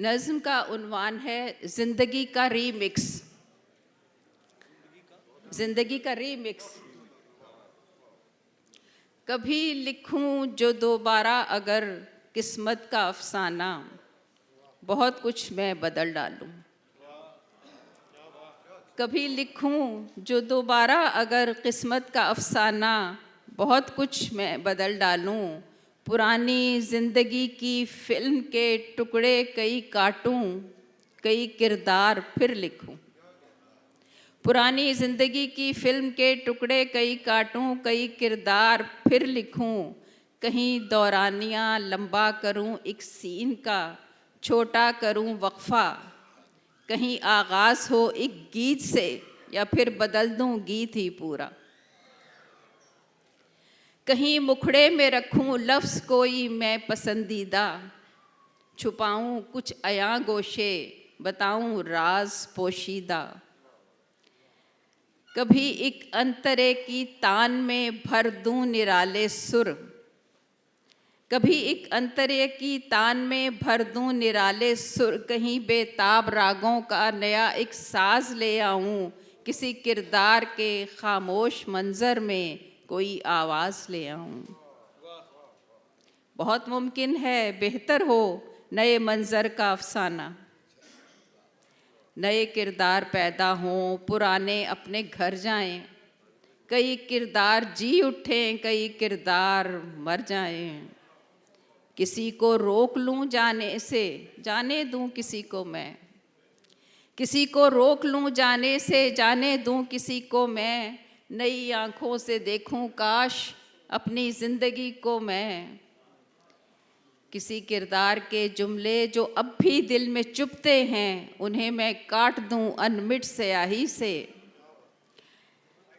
नज़्म का उन्वान है जिंदगी का रीमिक्स। जिंदगी का रीमिक्स। कभी लिखूं जो दोबारा अगर किस्मत का अफसाना, बहुत कुछ मैं बदल डालूं। कभी लिखूं जो दोबारा अगर किस्मत का अफसाना, बहुत कुछ मैं बदल डालूं। पुरानी ज़िंदगी की फिल्म के टुकड़े कई काटूं, कई किरदार फिर लिखूं। पुरानी ज़िंदगी की फिल्म के टुकड़े कई काटूं, कई किरदार फिर लिखूं। कहीं दौरानियाँ लंबा करूं एक सीन का, छोटा करूं वक्फा। कहीं आगाज़ हो एक गीत से, या फिर बदल दूं गीत ही पूरा। कहीं मुखड़े में रखूं लफ्ज़ कोई मैं पसंदीदा, छुपाऊं कुछ अयां गोशे, बताऊं राज पोशीदा। कभी एक अंतरे की तान में भर दूं निराले सुर, कभी एक अंतरे की तान में भर दूं निराले सुर। कहीं बेताब रागों का नया एक साज ले आऊं, किसी किरदार के खामोश मंजर में कोई आवाज़ ले आऊं। बहुत मुमकिन है बेहतर हो नए मंजर का अफसाना, नए किरदार पैदा हों पुराने अपने घर जाएं। कई किरदार जी उठें, कई किरदार मर जाएं। किसी को रोक लूं जाने से, जाने दूं किसी को मैं। किसी को रोक लूं जाने से, जाने दूं किसी को मैं। नई आँखों से देखूं काश अपनी ज़िंदगी को मैं। किसी किरदार के जुमले जो अब भी दिल में चुभते हैं, उन्हें मैं काट दूं अनमिट स्याही से।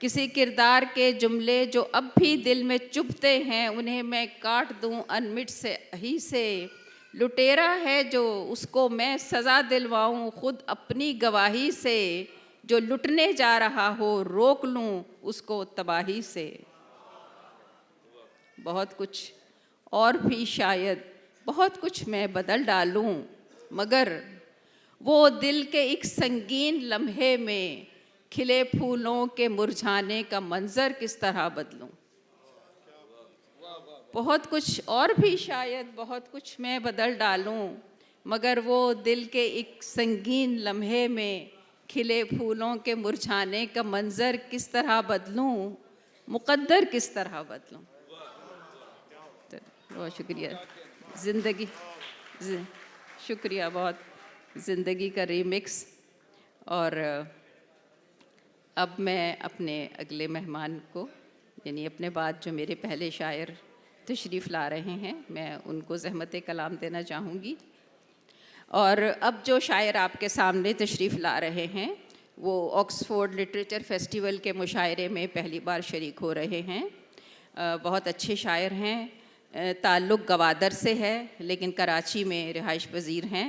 किसी किरदार के जुमले जो अब भी दिल में चुभते हैं, उन्हें मैं काट दूं अनमिट स्याही से। लुटेरा है जो उसको मैं सज़ा दिलवाऊं खुद अपनी गवाही से। जो लुटने जा रहा हो रोक लूं उसको तबाही से। बहुत कुछ और भी शायद, बहुत कुछ मैं बदल डालूं, मगर वो दिल के एक संगीन लम्हे में खिले फूलों के मुरझाने का मंजर किस तरह बदलूं। बहुत कुछ और भी शायद, बहुत कुछ मैं बदल डालूं, मगर वो दिल के एक संगीन लम्हे में खिले फूलों के मुरझाने का मंजर किस तरह बदलूं, मुक़द्दर किस तरह बदलूं। बहुत शुक्रिया। ज़िंदगी, शुक्रिया बहुत। ज़िंदगी का रीमिक्स। और अब मैं अपने अगले मेहमान को, यानी अपने बाद जो मेरे पहले शायर तशरीफ़ ला रहे हैं, मैं उनको ज़हमत कलाम देना चाहूँगी। और अब जो शायर आपके सामने तशरीफ़ ला रहे हैं वो ऑक्सफोर्ड लिटरेचर फेस्टिवल के मुशायरे में पहली बार शरीक हो रहे हैं। बहुत अच्छे शायर हैं। ताल्लुक़ गवादर से है लेकिन कराची में रिहाइश पज़ीर हैं।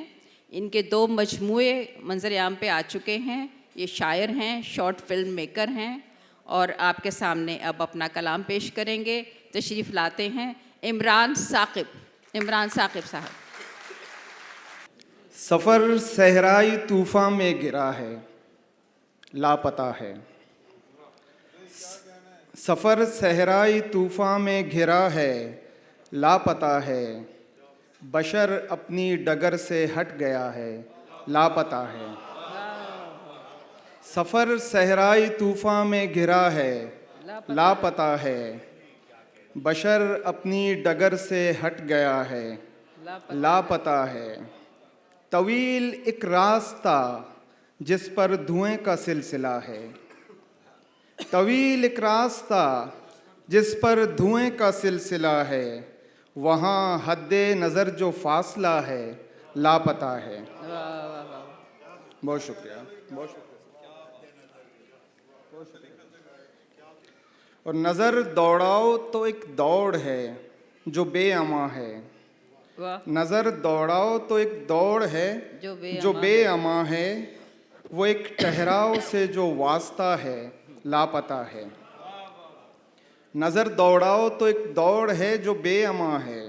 इनके 2 मजमूए मंज़र-ए-आम पे आ चुके हैं। ये शायर हैं, शॉर्ट फिल्म मेकर हैं और आपके सामने अब अपना कलाम पेश करेंगे। तशरीफ़ लाते हैं इमरान साक़िब। इमरान साक़िब साहब। सफ़र सहराई तूफ़ान में गिरा है, लापता है। सफ़र सहराई तूफ़ान में घिरा है, लापता है। बशर अपनी डगर से हट गया है, लापता है। सफ़र सहराई तूफ़ान में घिरा है, लापता है। बशर अपनी डगर से हट गया है, लापता है। तवील एक रास्ता जिस पर धुएं का सिलसिला है, तवील एक रास्ता जिस पर धुएं का सिलसिला है। वहाँ हद्दे नज़र जो फासला है, लापता है। बहुत शुक्रिया, बहुत शुक्रिया। और नज़र दौड़ाओ तो एक दौड़ है, जो बेअमा है। वाह। नज़र दौड़ाओ तो एक दौड़ है जो बेअमा है, वो एक ठहराव से जो वास्ता है लापता है। नज़र दौड़ाओ तो एक दौड़ है जो बेअमा है,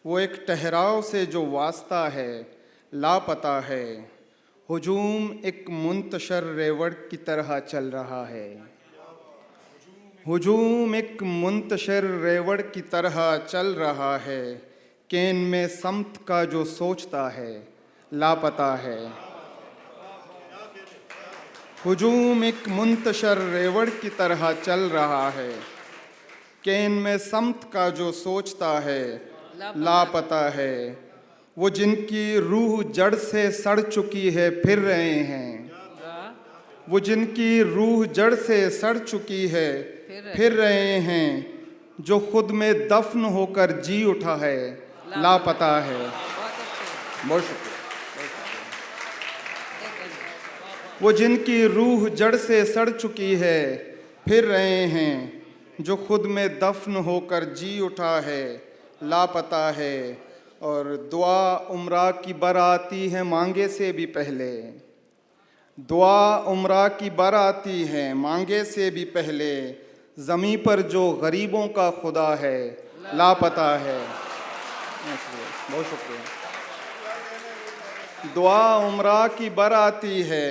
वो एक ठहराव से जो वास्ता है लापता है। हुजूम एक मुंतशर रेवड़ की तरह चल रहा है। हुजूम एक मुंतशर रेवड़ की तरह चल रहा है। केन में समत का जो सोचता है लापता है। हुजूम एक मुंतशर रेवड़ की तरह चल रहा है। केन में समत का जो सोचता है लापता है। वो जिनकी रूह जड़ से सड़ चुकी है फिर रहे हैं। वो जिनकी रूह जड़ से सड़ चुकी है फिर रहे हैं। जो खुद में दफन होकर जी उठा है लापता है। बहुत शुक्रिया। वो जिनकी रूह जड़ से सड़ चुकी है फिर रहे हैं। जो खुद में दफन होकर जी उठा है लापता है। और दुआ उम्रा की बराती है मांगे से भी पहले। दुआ उम्रा की बराती है मांगे से भी पहले। ज़मीं पर जो गरीबों का खुदा है लापता है। बहुत शुक्रिया। दुआ उम्रा की बराती है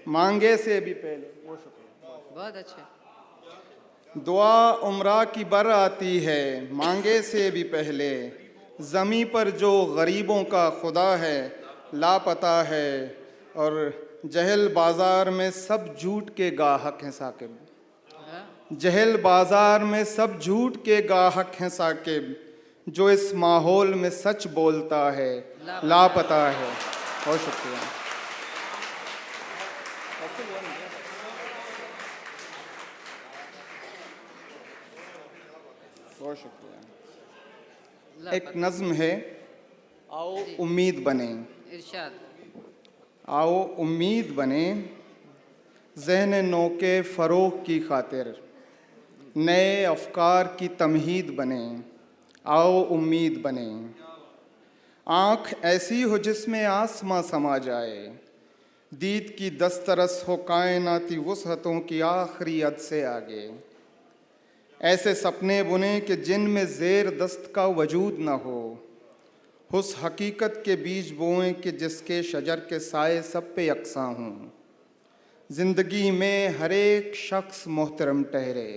मांगे से भी पहले। बहुत शुक्रिया। बहुत अच्छे। दुआ उम्रा की बराती है मांगे से भी पहले। ज़मीं पर जो गरीबों का खुदा है लापता है। और जहल बाज़ार में सब झूठ के गाहक हैं साकिब। जहल बाज़ार में सब झूठ के गाहक हैं साकिब। जो इस माहौल में सच बोलता है लापता है। बहुत शुक्रिया। बहुत शुक्रिया। एक नज़्म है, आओ उम्मीद बने। इरशाद। आओ उम्मीद बने, ज़हन नो के फ़रोग़ की खातिर नए अफ़कार की तमहीद बने। आओ उम्मीद बने। आँख ऐसी हो जिसमें आसमां समा जाए। दीद की दस्तरस हो कायनाती वुसअतों की आखिरी हद से आगे। ऐसे सपने बुने कि जिनमें ज़ेर दस्त का वजूद न हो। उस हकीकत के बीज बोएं कि जिसके शजर के साए सब पे यकसां हों। ज़िंदगी में हर एक शख्स मोहतरम ठहरे।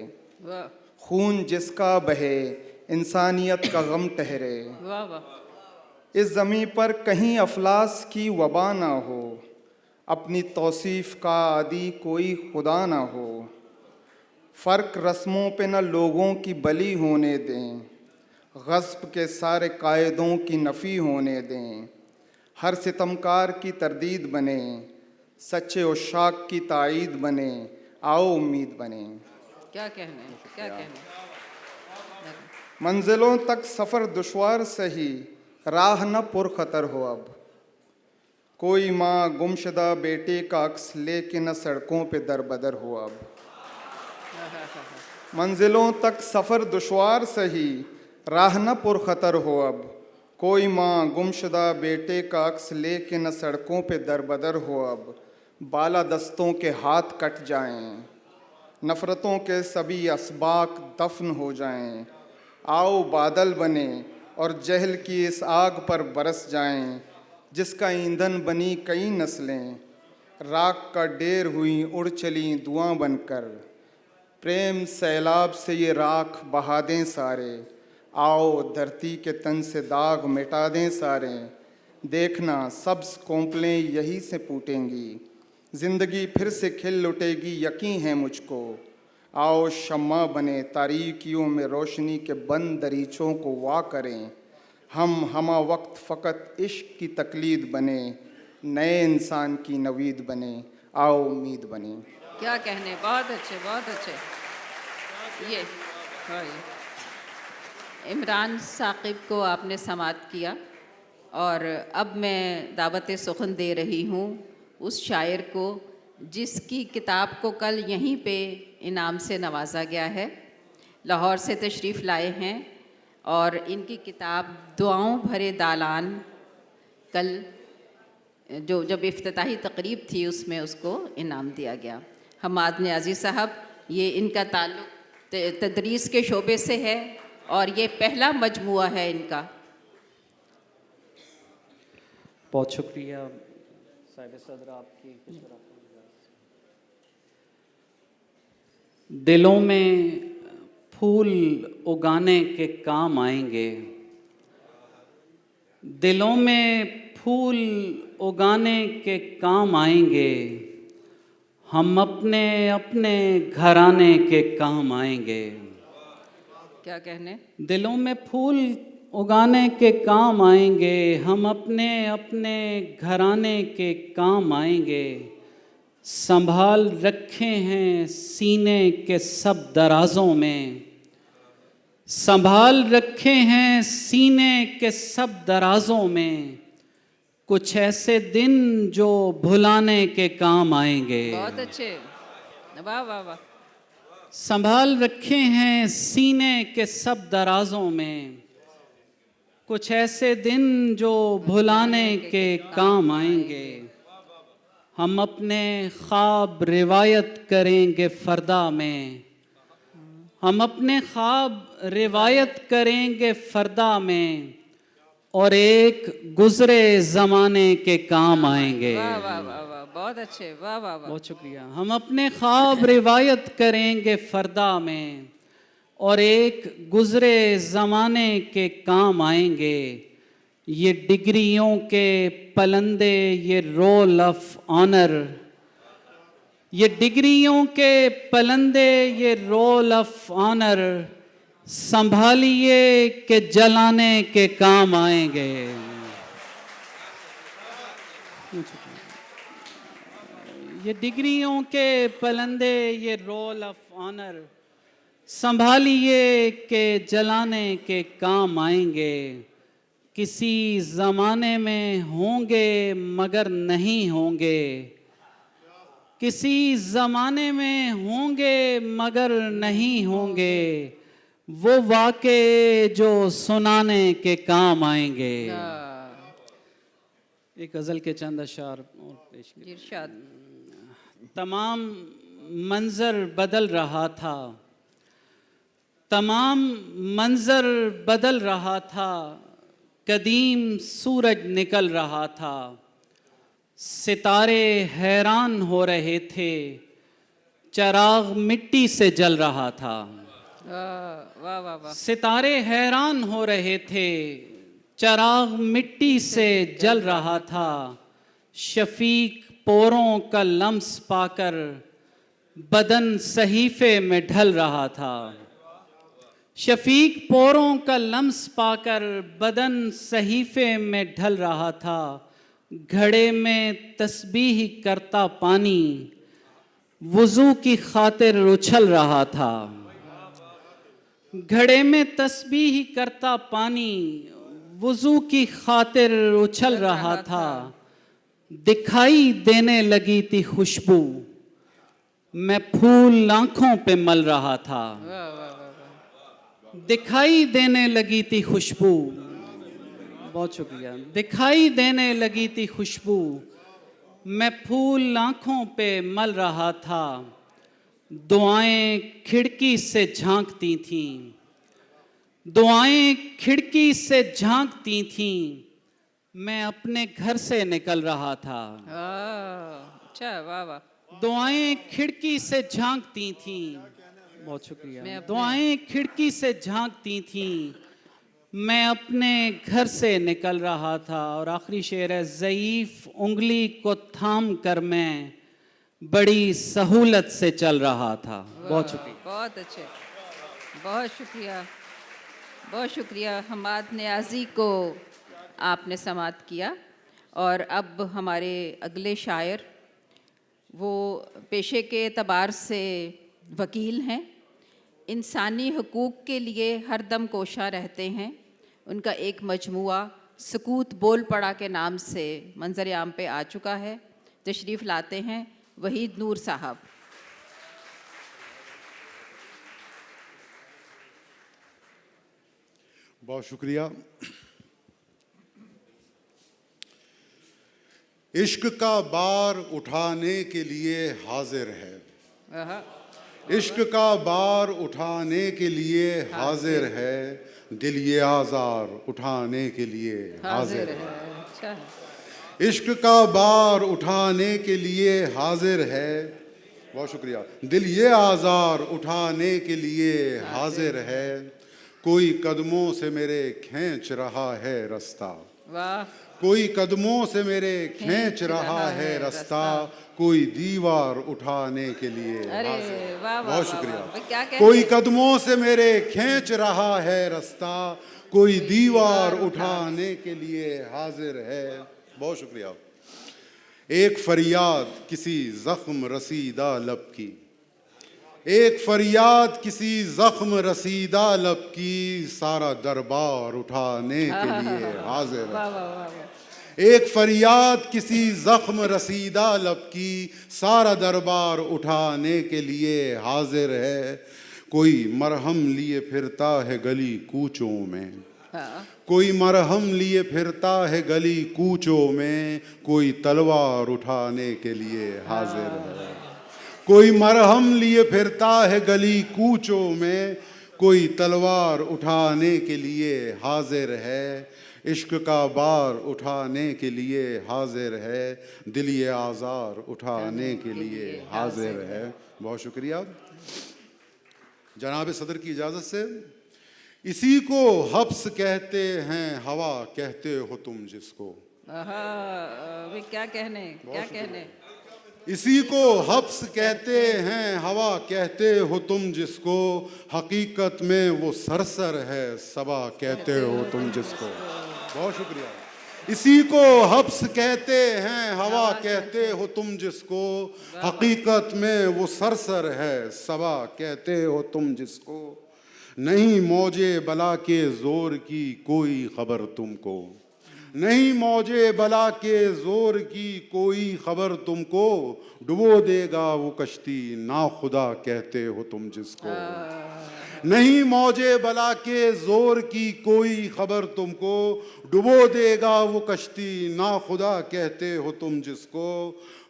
खून जिसका बहे इंसानियत का गम ठहरे। वाह वाह। इस ज़मीं पर कहीं अफलास की वबा ना हो। अपनी तौसीफ़ का आदि कोई खुदा ना हो। फ़र्क रस्मों पे न लोगों की बली होने दें। ग़स्ब के सारे कायदों की नफ़ी होने दें। हर सितमकार की तरदीद बने। सच्चे उशाक की ताईद बने। आओ उम्मीद बने। क्या कहने, क्या कहने। मंजिलों तक सफ़र दुश्वार सही, राह न पुरखतर हो अब। कोई माँ गुमशुदा बेटे का अक्स लेके न सड़कों पे दरबदर हो अब। मंजिलों तक सफ़र दुश्वार सही, राह न पुरखतर हो अब। कोई माँ गुमशुदा बेटे का अक्स लेके न सड़कों पे दरबदर हो अब। बाला दस्तों के हाथ कट जाएं, नफ़रतों के सभी असबाक दफन हो जाएं। आओ बादल बने और जहल की इस आग पर बरस जाएं। जिसका ईंधन बनी कई नस्लें, राख का ढेर हुई उड़ चली धुआं बनकर। प्रेम सैलाब से ये राख बहा दें सारे। आओ धरती के तन से दाग मिटा दें सारे। देखना सब्ज़ कोंपलें यही से फूटेंगी। ज़िंदगी फिर से खिल उठेगी यकीन है मुझको। आओ शम्मा बने तारीकियों में रोशनी के बंद दरीचों को वाह करें। हम हमा वक्त फ़कत इश्क की तकलीद बने। नए इंसान की नवीद बने। आओ उम्मीद बने। क्या कहने। बहुत अच्छे, बहुत अच्छे। ये हाँ, ये इमरान साकिब को आपने समात किया और अब मैं दावत सुखन दे रही हूँ उस शायर को जिसकी किताब को कल यहीं पे इनाम से नवाजा गया है। लाहौर से तशरीफ़ लाए हैं और इनकी किताब दुआओं भरे दालान कल जब इफ्तिताही तकरीब थी उसमें उसको इनाम दिया गया। हमाद नियाज़ी साहब, ये इनका ताल्लुक़ तदरीस के शोबे से है और ये पहला मजमुआ है इनका। बहुत शुक्रिया साहिब सदर आपकी। दिलों में फूल उगाने के काम आएंगे, दिलों में फूल उगाने के काम आएंगे, हम अपने अपने घराने के काम आएंगे। क्या कहने? दिलों में फूल उगाने के काम आएंगे, हम अपने अपने घराने के काम आएंगे। संभाल रखे हैं सीने के सब दराजों में, संभाल रखे हैं सीने के सब दराजों में, कुछ ऐसे दिन जो भुलाने के काम आएंगे। बहुत अच्छे, वाह वाह वाह। संभाल रखे हैं सीने के सब दराजों में, कुछ ऐसे दिन जो भुलाने के काम आएंगे। हम अपने ख्वाब रिवायत करेंगे फरदा में, हम अपने ख्वाब रिवायत करेंगे फरदा में, और एक गुजरे ज़माने के काम आएंगे। वाह वाह वाह वाह, बहुत अच्छे, वाह वाह वाह। बहुत शुक्रिया। हम अपने ख्वाब रिवायत करेंगे फरदा में, और एक गुजरे ज़माने के काम आएंगे। ये डिग्रियों के पलंदे, ये रोल ऑफ ऑनर, ये डिग्रियों के पलंदे, ये रोल ऑफ ऑनर, संभालिए के जलाने के काम आएंगे। ये डिग्रियों के पलंदे, ये रोल ऑफ ऑनर, संभालिए के जलाने के काम आएंगे। किसी ज़माने में होंगे मगर नहीं होंगे, किसी ज़माने में होंगे मगर नहीं होंगे, वो वाक़े जो सुनाने के काम आएंगे। एक गज़ल के चंद अशार और पेश किए। इरशाद। तमाम मंजर बदल रहा था, तमाम मंजर बदल रहा था, कदीम सूरज निकल रहा था, सितारे हैरान हो रहे थे, चराग मिट्टी से जल रहा था। वाह वाह वाह। सितारे हैरान हो रहे थे, चराग मिट्टी से जल रहा था, शफीक पोरों का लम्स पाकर बदन सहीफे में ढल रहा था। शफीक पोरों का लम्स पाकर बदन सहीफे में ढल रहा था, घड़े में तस्बीह करता पानी वुज़ू की खातिर उछल रहा था। घड़े में तस्बीह करता पानी वुज़ू की खातिर उछल रहा था, दिखाई देने लगी थी खुशबू, मैं फूल आंखों पे मल रहा था। दिखाई देने लगी थी खुशबू, बहुत शुक्रिया। दिखाई देने लगी थी खुशबू, मैं फूल आंखों पे मल रहा था, दुआएं खिड़की से झांकती थीं, दुआएं खिड़की से झांकती थीं, मैं अपने घर से निकल रहा था। अच्छा, वाह वाह। दुआएं खिड़की से झांकती थीं, बहुत शुक्रिया। दुआएं खिड़की से झांकती थीं, मैं अपने घर से निकल रहा था। और आखिरी शेर है, ज़ईफ़ उंगली को थाम कर मैं बड़ी सहूलत से चल रहा था। बहुत शुक्रिया। बहुत अच्छे, बहुत शुक्रिया, बहुत शुक्रिया। हमाद नियाज़ी को आपने समाअत किया। और अब हमारे अगले शायर, वो पेशे के एतबार से वकील हैं, इंसानी हकूक़ के लिए हर दम कोशां रहते हैं। उनका एक मजमुआ सुकूत बोल पड़ा के नाम से मंजर आम पे आ चुका है। तशरीफ़ लाते हैं वहीद नूर साहब। बहुत शुक्रिया। इश्क का बार उठाने के लिए हाजिर है, आहा, इश्क का बार उठाने के लिए हाजिर है, दिल ये आज़ार उठाने के लिए हाजिर है। अच्छा है। इश्क का बार उठाने के लिए हाजिर है, बहुत शुक्रिया। दिल ये आज़ार उठाने के लिए हाजिर है, कोई कदमों से मेरे खींच रहा है रास्ता, वाह, कोई कदमों से मेरे खींच रहा है रास्ता, कोई दीवार उठाने के लिए अरे हाजिर है। वाह वाह, बहुत वाह, शुक्रिया। वाह, क्या कहते कोई हैं? कदमों से मेरे खींच रहा है रास्ता, कोई दीवार उठाने के लिए हाजिर है। बहुत शुक्रिया। एक फरियाद किसी जख्म रसीदा लब की, एक फरियाद किसी जख्म रसीदा लब की, सारा दरबार उठाने के लिए हाजिर है। वाह वाह वाह वाह, एक फरियाद किसी जख्म रसीदा लब की, सारा दरबार उठाने के लिए हाजिर है, कोई मरहम लिए फिरता है गली कूचों में, हाँ, कोई मरहम लिए फिरता है गली कूचों में, कोई तलवार उठाने के लिए हाजिर है, कोई मरहम लिए फिरता है गली कूचों में, कोई तलवार उठाने के लिए हाजिर है, इश्क का बार उठाने के लिए हाजिर है, दिल ये आज़ार उठाने के लिए हाजिर है। बहुत शुक्रिया। जनाब सदर की इजाज़त से, इसी को हब्स कहते हैं, हवा कहते हो तुम जिसको, आहा, अभी क्या कहने, क्या कहने। इसी को हब्स कहते हैं, हवा कहते हो तुम जिसको, हकीकत में वो सरसर है, सबा कहते हो तुम जिसको। बहुत शुक्रिया। इसी को हब्स कहते हैं, हवा कहते हो तुम जिसको, हकीकत में वो सरसर है, सबा कहते हो तुम जिसको। नहीं मौजे बला के जोर की कोई खबर तुमको, नहीं मौजे बला के जोर की कोई खबर तुमको, डुबो देगा वो कश्ती ना खुदा कहते हो तुम जिसको। नहीं मौजे बला के जोर की कोई खबर तुमको, डुबो देगा वो कश्ती ना खुदा कहते हो तुम जिसको।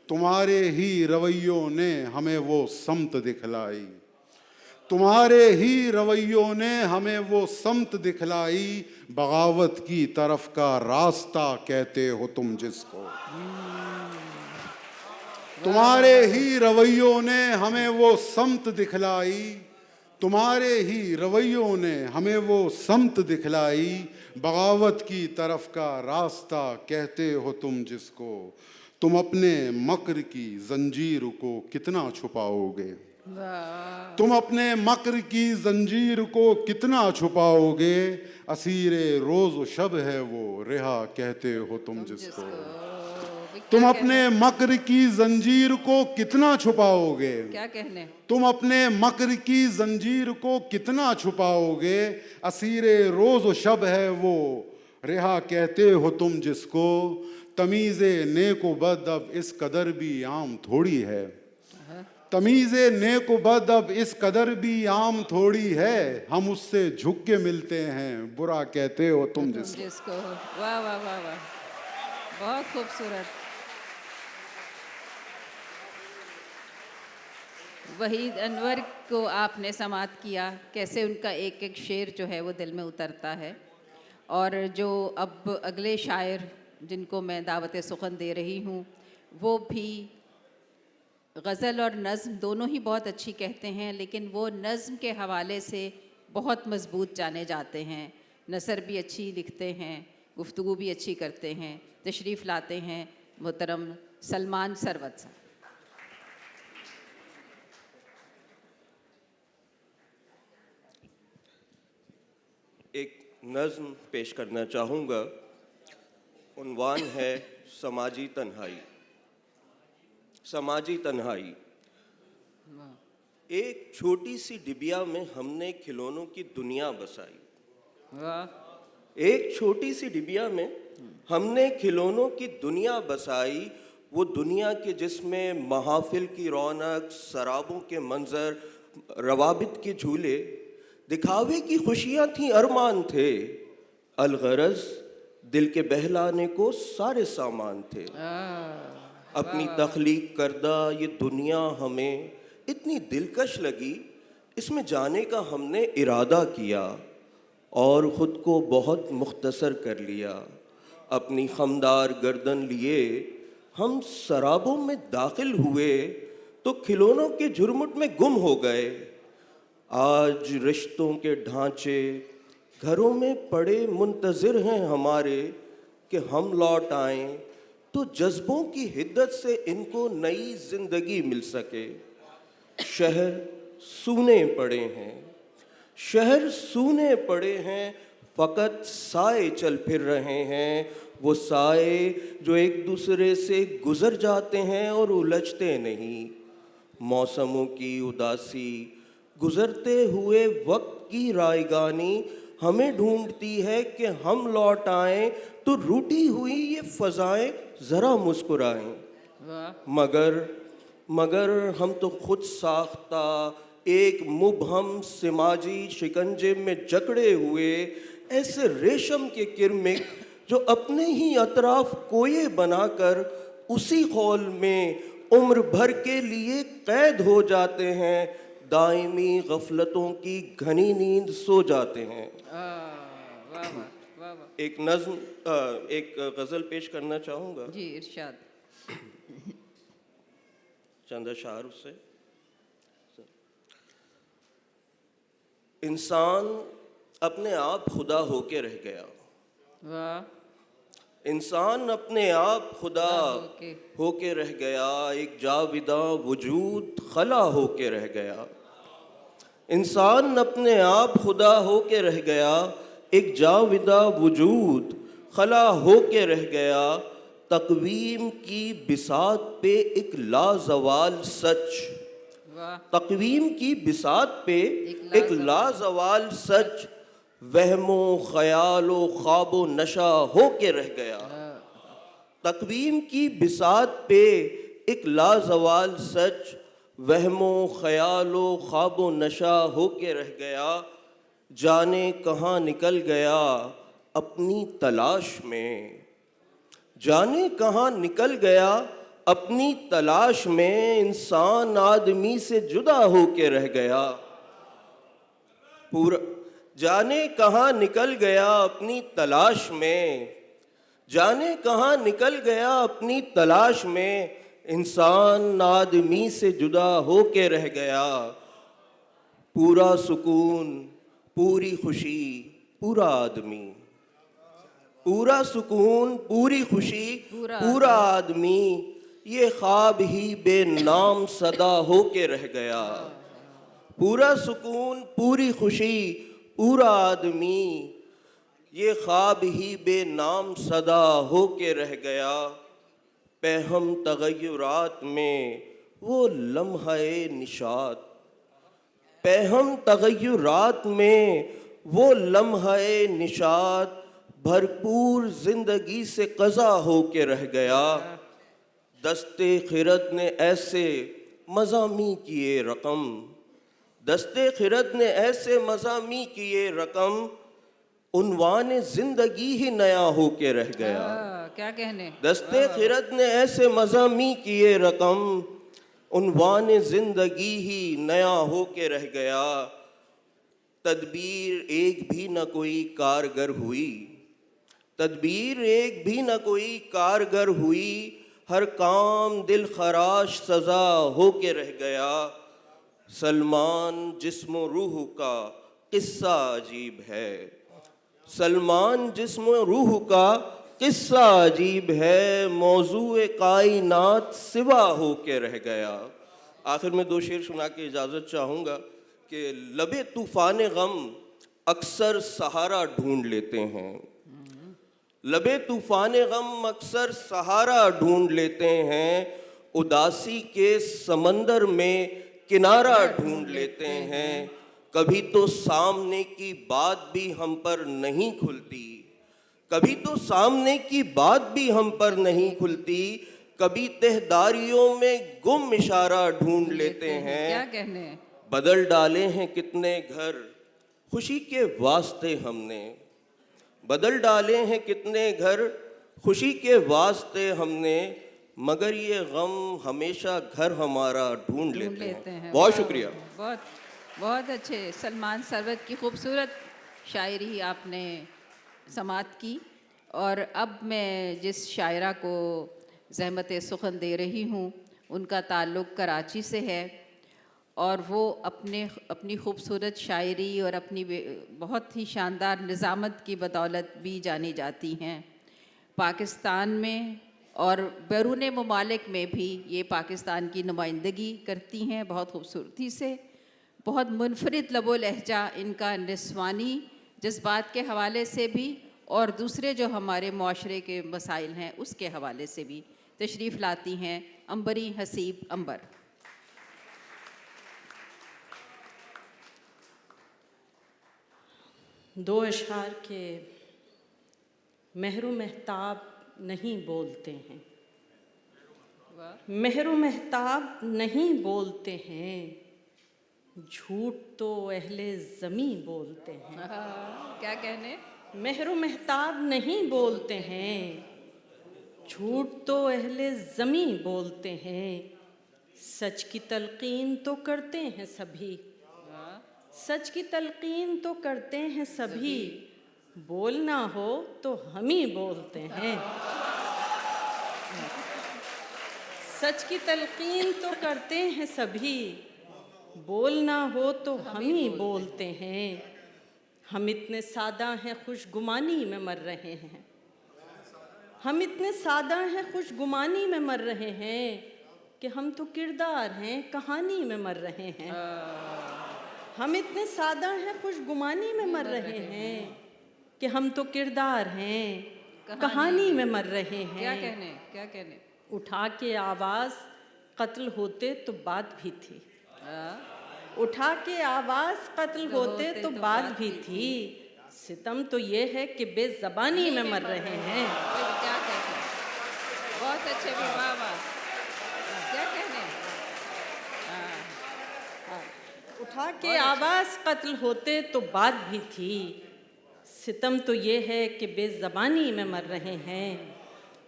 तुम्हारे ही रवैयों ने हमें वो समत दिखलाई, तुम्हारे ही रवैयों ने हमें वो समत दिखलाई, बगावत की तरफ का रास्ता कहते हो तुम जिसको। तुम्हारे ही रवैयों ने हमें वो समत दिखलाई, तुम्हारे ही रवैयों ने हमें वो समत दिखलाई, बगावत की तरफ का रास्ता कहते हो तुम जिसको। तुम अपने मक्र की जंजीर को कितना छुपाओगे, तुम अपने मक्र की जंजीर को कितना छुपाओगे, असीरे रोज व शब है वो रिहा कहते हो तुम जिसको। तुम अपने मक्र की जंजीर को कितना छुपाओगे, क्या कहने। तुम अपने मक्र की जंजीर को कितना छुपाओगे, असीरे रोज व शब है वो रिहा कहते हो तुम जिसको। तमीज़े नेको बद अब इस कदर भी आम थोड़ी है, तमीज़े नेको बद अब इस कदर भी आम थोड़ी है, हम उससे झुक के मिलते हैं, बुरा कहते हो तुम जिसको। वाह वाह वाह वाह, बहुत खूबसूरत। वहीद अनवर को आपने समात किया, कैसे उनका एक एक शेर जो है वो दिल में उतरता है। और जो अब अगले शायर जिनको मैं दावत सुखन दे रही हूँ, वो भी गज़ल और नज़्म दोनों ही बहुत अच्छी कहते हैं, लेकिन वो नज़्म के हवाले से बहुत मजबूत जाने जाते हैं। नसर भी अच्छी लिखते हैं, गुफ्तगू भी अच्छी करते हैं। तशरीफ़ लाते हैं मोहतरम सलमान सरवत साहब। एक नज़्म पेश करना चाहूँगा। उन्वान है समाजी तन्हाई। समाजी तन्हाई। एक छोटी सी डिबिया में हमने खिलौनों की दुनिया बसाई। एक छोटी सी डिबिया में हमने खिलौनों की दुनिया बसाई, वो दुनिया के जिसमें महाफिल की रौनक, शराबों के मंजर, रवाबित के झूले, दिखावे की खुशियाँ थीं, अरमान थे, अलगरज दिल के बहलाने को सारे सामान थे। अपनी तख्लीक करदा ये दुनिया हमें इतनी दिलकश लगी, इसमें जाने का हमने इरादा किया और ख़ुद को बहुत मुख्तसर कर लिया। अपनी खमदार गर्दन लिए हम शराबों में दाखिल हुए तो खिलौनों के झुरमुट में गुम हो गए। आज रिश्तों के ढांचे घरों में पड़े मुंतज़िर हैं हमारे कि हम लौट आएं तो जज्बों की हिद्दत से इनको नई जिंदगी मिल सके। शहर सूने पड़े हैं, शहर सूने पड़े हैं, फ़कत साए चल फिर रहे हैं। वो साए जो एक दूसरे से गुजर जाते हैं और उलझते नहीं। मौसमों की उदासी, गुजरते हुए वक्त की रायगानी हमें ढूंढती है कि हम लौट आएं तो रूठी हुई ये फ़ज़ाएं ज़रा मुस्कुराएं। मगर हम तो खुद साख्ता एक मुबहम समाजी शिकंजे में जकड़े हुए ऐसे रेशम के किरमिक जो अपने ही अतराफ कोये बनाकर उसी खौल में उम्र भर के लिए कैद हो जाते हैं। दायमी गफलतों की घनी नींद सो जाते हैं। एक नज्म, एक गज़ल पेश करना चाहूँगा। जी इरशाद। चंद अशार उससे। इंसान अपने आप खुदा होके रह गया। वाह। इंसान अपने आप खुदा होके रह गया, एक जाविदा वजूद खला होके रह गया। इंसान अपने आप खुदा होके रह गया, एक जाविदा वजूद खला होके रह गया। तकवीम की बिसात पे एक लाजवाल सच, तकवीम की बिसात पे एक लाजवाल सच, वहमो ख्यालो ख्वाबो नशा होके रह गया। तकवीम की बिसात पे एक लाजवाल सच, वहमो ख्यालो ख्वाबो नशा होके रह गया। जाने कहाँ निकल गया अपनी तलाश में, जाने कहाँ निकल गया अपनी तलाश में। इंसान आदमी से जुदा होके रह गया। पूरा जाने कहाँ निकल गया अपनी तलाश में, जाने कहाँ निकल गया अपनी तलाश में। इंसान आदमी से जुदा होके रह गया। पूरा सुकून, पूरी खुशी, पूरा आदमी, पूरा सुकून, पूरी खुशी, पूरा आदमी, ये ख्वाब ही बेनाम सदा होके रह गया। पूरा सुकून, पूरी खुशी, पूरा आदमी, ये ख्वाब ही बेनाम सदा होके रह गया। पैहम तगय्युरात में वो लम्हे निशात, पैहम तगय्युरात में वो लम्हे निशात, भरपूर जिंदगी से कज़ा होके रह गया। दस्ते खिरत ने ऐसे मज़ामी किए रकम, दस्ते खिरत ने ऐसे मज़ामी किए रकम, उन्वान जिंदगी ही नया होके रह गया। क्या कहने। दस्ते खिरत ने ऐसे मज़ामी किए रकम, उन्वान जिंदगी ही नया होके रह गया। तदबीर एक भी न कोई कारगर हुई, तदबीर एक भी न कोई कारगर हुई, हर काम दिल खराश सजा होके रह गया। सलमान जिस्म रूह का किस्सा अजीब है, सलमान जिस्म रूह का किस्सा अजीब है, मौजूए कायनात सिवा होके रह गया। आखिर में दो शेर सुना के इजाज़त चाहूँगा कि लबे तूफ़ान गम अक्सर सहारा ढूंढ लेते हैं, लबे तूफ़ान गम अक्सर सहारा ढूंढ लेते हैं, उदासी के समंदर में किनारा ढूंढ लेते हैं। कभी तो सामने की बात भी हम पर नहीं खुलती, कभी तो सामने की बात भी हम पर नहीं खुलती, कभी तहदारियों में गुम इशारा ढूंढ लेते हैं। क्या कहने। बदल डाले हैं कितने घर खुशी के वास्ते हमने, बदल डाले हैं कितने घर खुशी के वास्ते हमने, मगर ये गम हमेशा घर हमारा ढूंढ लेते हैं। बहुत शुक्रिया। बहुत बहुत अच्छे। सलमान सरवत की खूबसूरत शायरी आपने समात की। और अब मैं जिस शायरा को ज़हमत सुखन दे रही हूँ उनका ताल्लुक़ कराची से है, और वो अपनी खूबसूरत शायरी और अपनी बहुत ही शानदार निज़ामत की बदौलत भी जानी जाती हैं। पाकिस्तान में और बैरून ममालिक में भी ये पाकिस्तान की नुमाइंदगी करती हैं बहुत खूबसूरती से। बहुत मुनफरिद लबो लहजा इनका निस्वानी जज्बात के हवाले से भी और दूसरे जो हमारे माशरे के मसाइल हैं उसके हवाले से भी तशरीफ़ लाती हैं अंबरी हसीब अंबर। दो अशआर के महरो महताब नहीं बोलते हैं, महरो महताब नहीं बोलते हैं, झूठ तो अहले ज़मीं बोलते हैं। क्या कहने? महरो महताब नहीं बोलते हैं, झूठ तो अहले ज़मीं बोलते हैं, सच की तलकीन तो करते हैं सभी, सच की तलकीन तो करते हैं सभी, बोलना हो तो हम ही बोलते हैं। सच की तलकीन तो करते हैं सभी, बोलना हो तो हम ही बोलते हैं। हम इतने सादा हैं खुशगुमानी में मर रहे हैं, हम इतने सादा हैं खुशगुमानी में मर रहे हैं कि हम तो किरदार हैं कहानी में मर रहे हैं। हम इतने सादा हैं खुशगुमानी में मर रहे हैं कि हम तो किरदार हैं कहानी में मर रहे हैं। क्या कहने? क्या कहने? उठा के आवाज़ कत्ल होते तो बात भी थी, उठा के आवाज़ कत्ल होते तो बात भी थी, सितम तो ये है कि बेज़बानी में मर रहे हैं। क्या कहने? बहुत अच्छे भी, वाह वाह। क्या कहने? उठा के आवाज़ कत्ल होते तो बात भी थी, सितम तो ये है कि बेज़बानी में मर रहे हैं।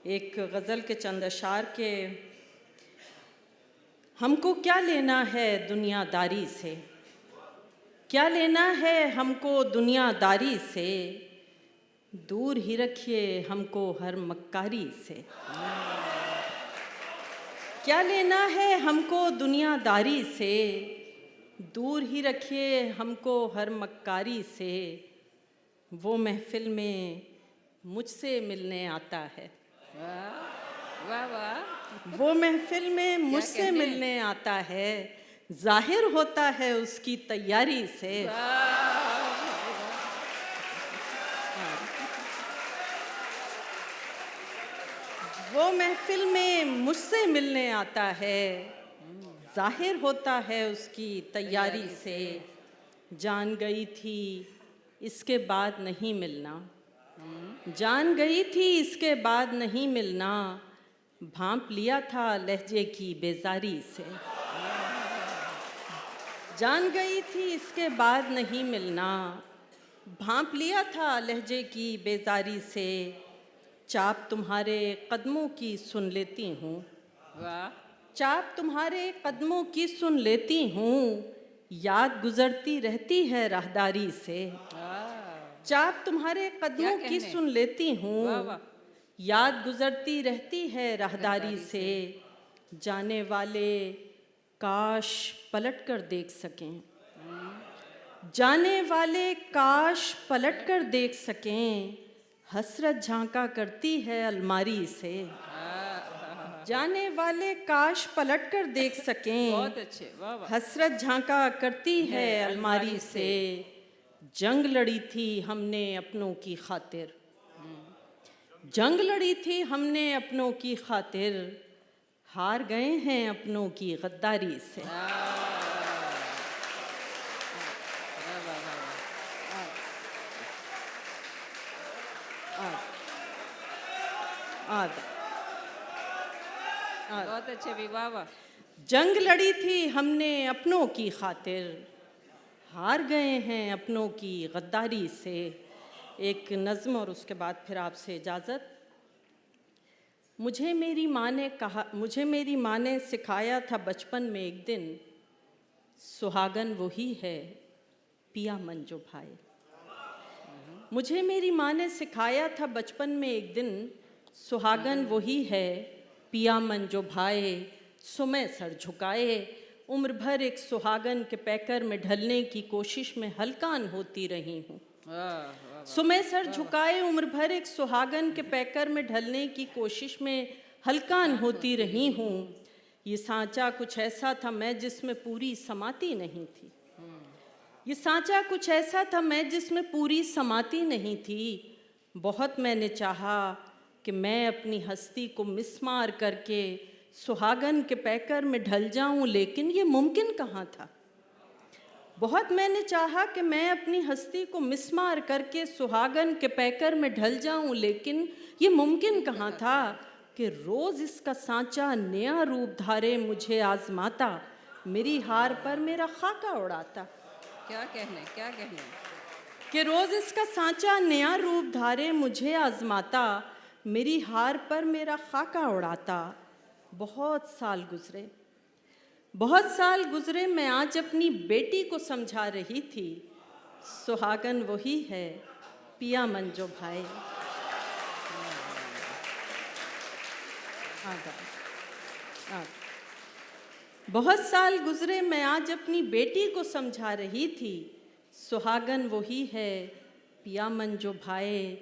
एक गज़ल के चंद अशार के, हमको क्या लेना है दुनियादारी से, क्या लेना है हमको दुनियादारी से, दूर ही रखिए हमको हर मक्कारी से। क्या लेना है हमको दुनियादारी से, दूर ही रखिए हमको हर मक्कारी से, वो महफिल में मुझसे मिलने आता है, वाह वाह। वो महफिल में मुझसे मिलने आता है, जाहिर होता है उसकी तैयारी से। वो महफिल में मुझसे मिलने आता है, जाहिर होता है उसकी तैयारी से। जान गई थी इसके बाद नहीं मिलना, जान गई थी इसके बाद नहीं मिलना, भांप लिया था लहजे की बेजारी से। जान गई थी इसके बाद नहीं मिलना, भांप लिया था लहजे की बेजारी से, चाप तुम्हारे कदमों की सुन लेती हूँ, चाप तुम्हारे कदमों की सुन लेती हूँ, याद गुजरती रहती है राहदारी से। चाप तुम्हारे कदमों की सुन लेती हूँ, याद गुजरती रहती है राहदारी से। जाने वाले काश पलट कर देख सकें, जाने वाले काश पलट कर देख सकें, हसरत झांका करती है अलमारी से। जाने वाले काश पलट कर देख सकें, बहुत अच्छे, वाह वाह। हसरत झांका करती है अलमारी से। जंग लड़ी थी हमने अपनों की खातिर, जंग लड़ी थी हमने अपनों की खातिर, हार गए हैं अपनों की गद्दारी से। बहुत अच्छे भी, वाह वाह। जंग लड़ी थी हमने अपनों की खातिर, हार गए हैं अपनों की गद्दारी से। एक नज़्म और उसके बाद फिर आपसे इजाज़त। मुझे मेरी माँ ने सिखाया था बचपन में एक दिन, सुहागन वही है पिया मन जो भाए। मुझे मेरी माँ ने सिखाया था बचपन में एक दिन, सुहागन वही है पिया मन जो भाए। सुमय सर झुकाए उम्र भर एक सुहागन के पैकर में ढलने की कोशिश में हलकान होती रही हूँ। सुमय सर झुकाए उम्र भर एक सुहागन के पैकर में ढलने की कोशिश में हलकान होती रही हूँ। ये सांचा कुछ ऐसा था मैं जिसमें पूरी समाती नहीं थी। ये सांचा कुछ ऐसा था मैं जिसमें पूरी समाती नहीं थी। बहुत मैंने चाहा कि मैं अपनी हस्ती को मिसमार करके सुहागन के पैकर में ढल जाऊं, लेकिन ये मुमकिन कहाँ था। बहुत मैंने चाहा कि मैं अपनी हस्ती को मिसमार करके सुहागन के पैकर में ढल जाऊं, लेकिन ये मुमकिन कहाँ था कि रोज़ इसका सांचा नया रूप धारे मुझे आजमाता, मेरी हार पर मेरा खाका उड़ाता। क्या कहने कि रोज़ इसका सांचा नया रूप धारे मुझे आजमाता, मेरी हार पर मेरा खाका उड़ाता। बहुत साल गुजरे मैं आज अपनी बेटी को समझा रही थी, सुहागन वही है पिया मन जो भाए। बहुत साल गुजरे मैं आज अपनी बेटी को समझा रही थी, सुहागन वही है पिया मन जो भाए।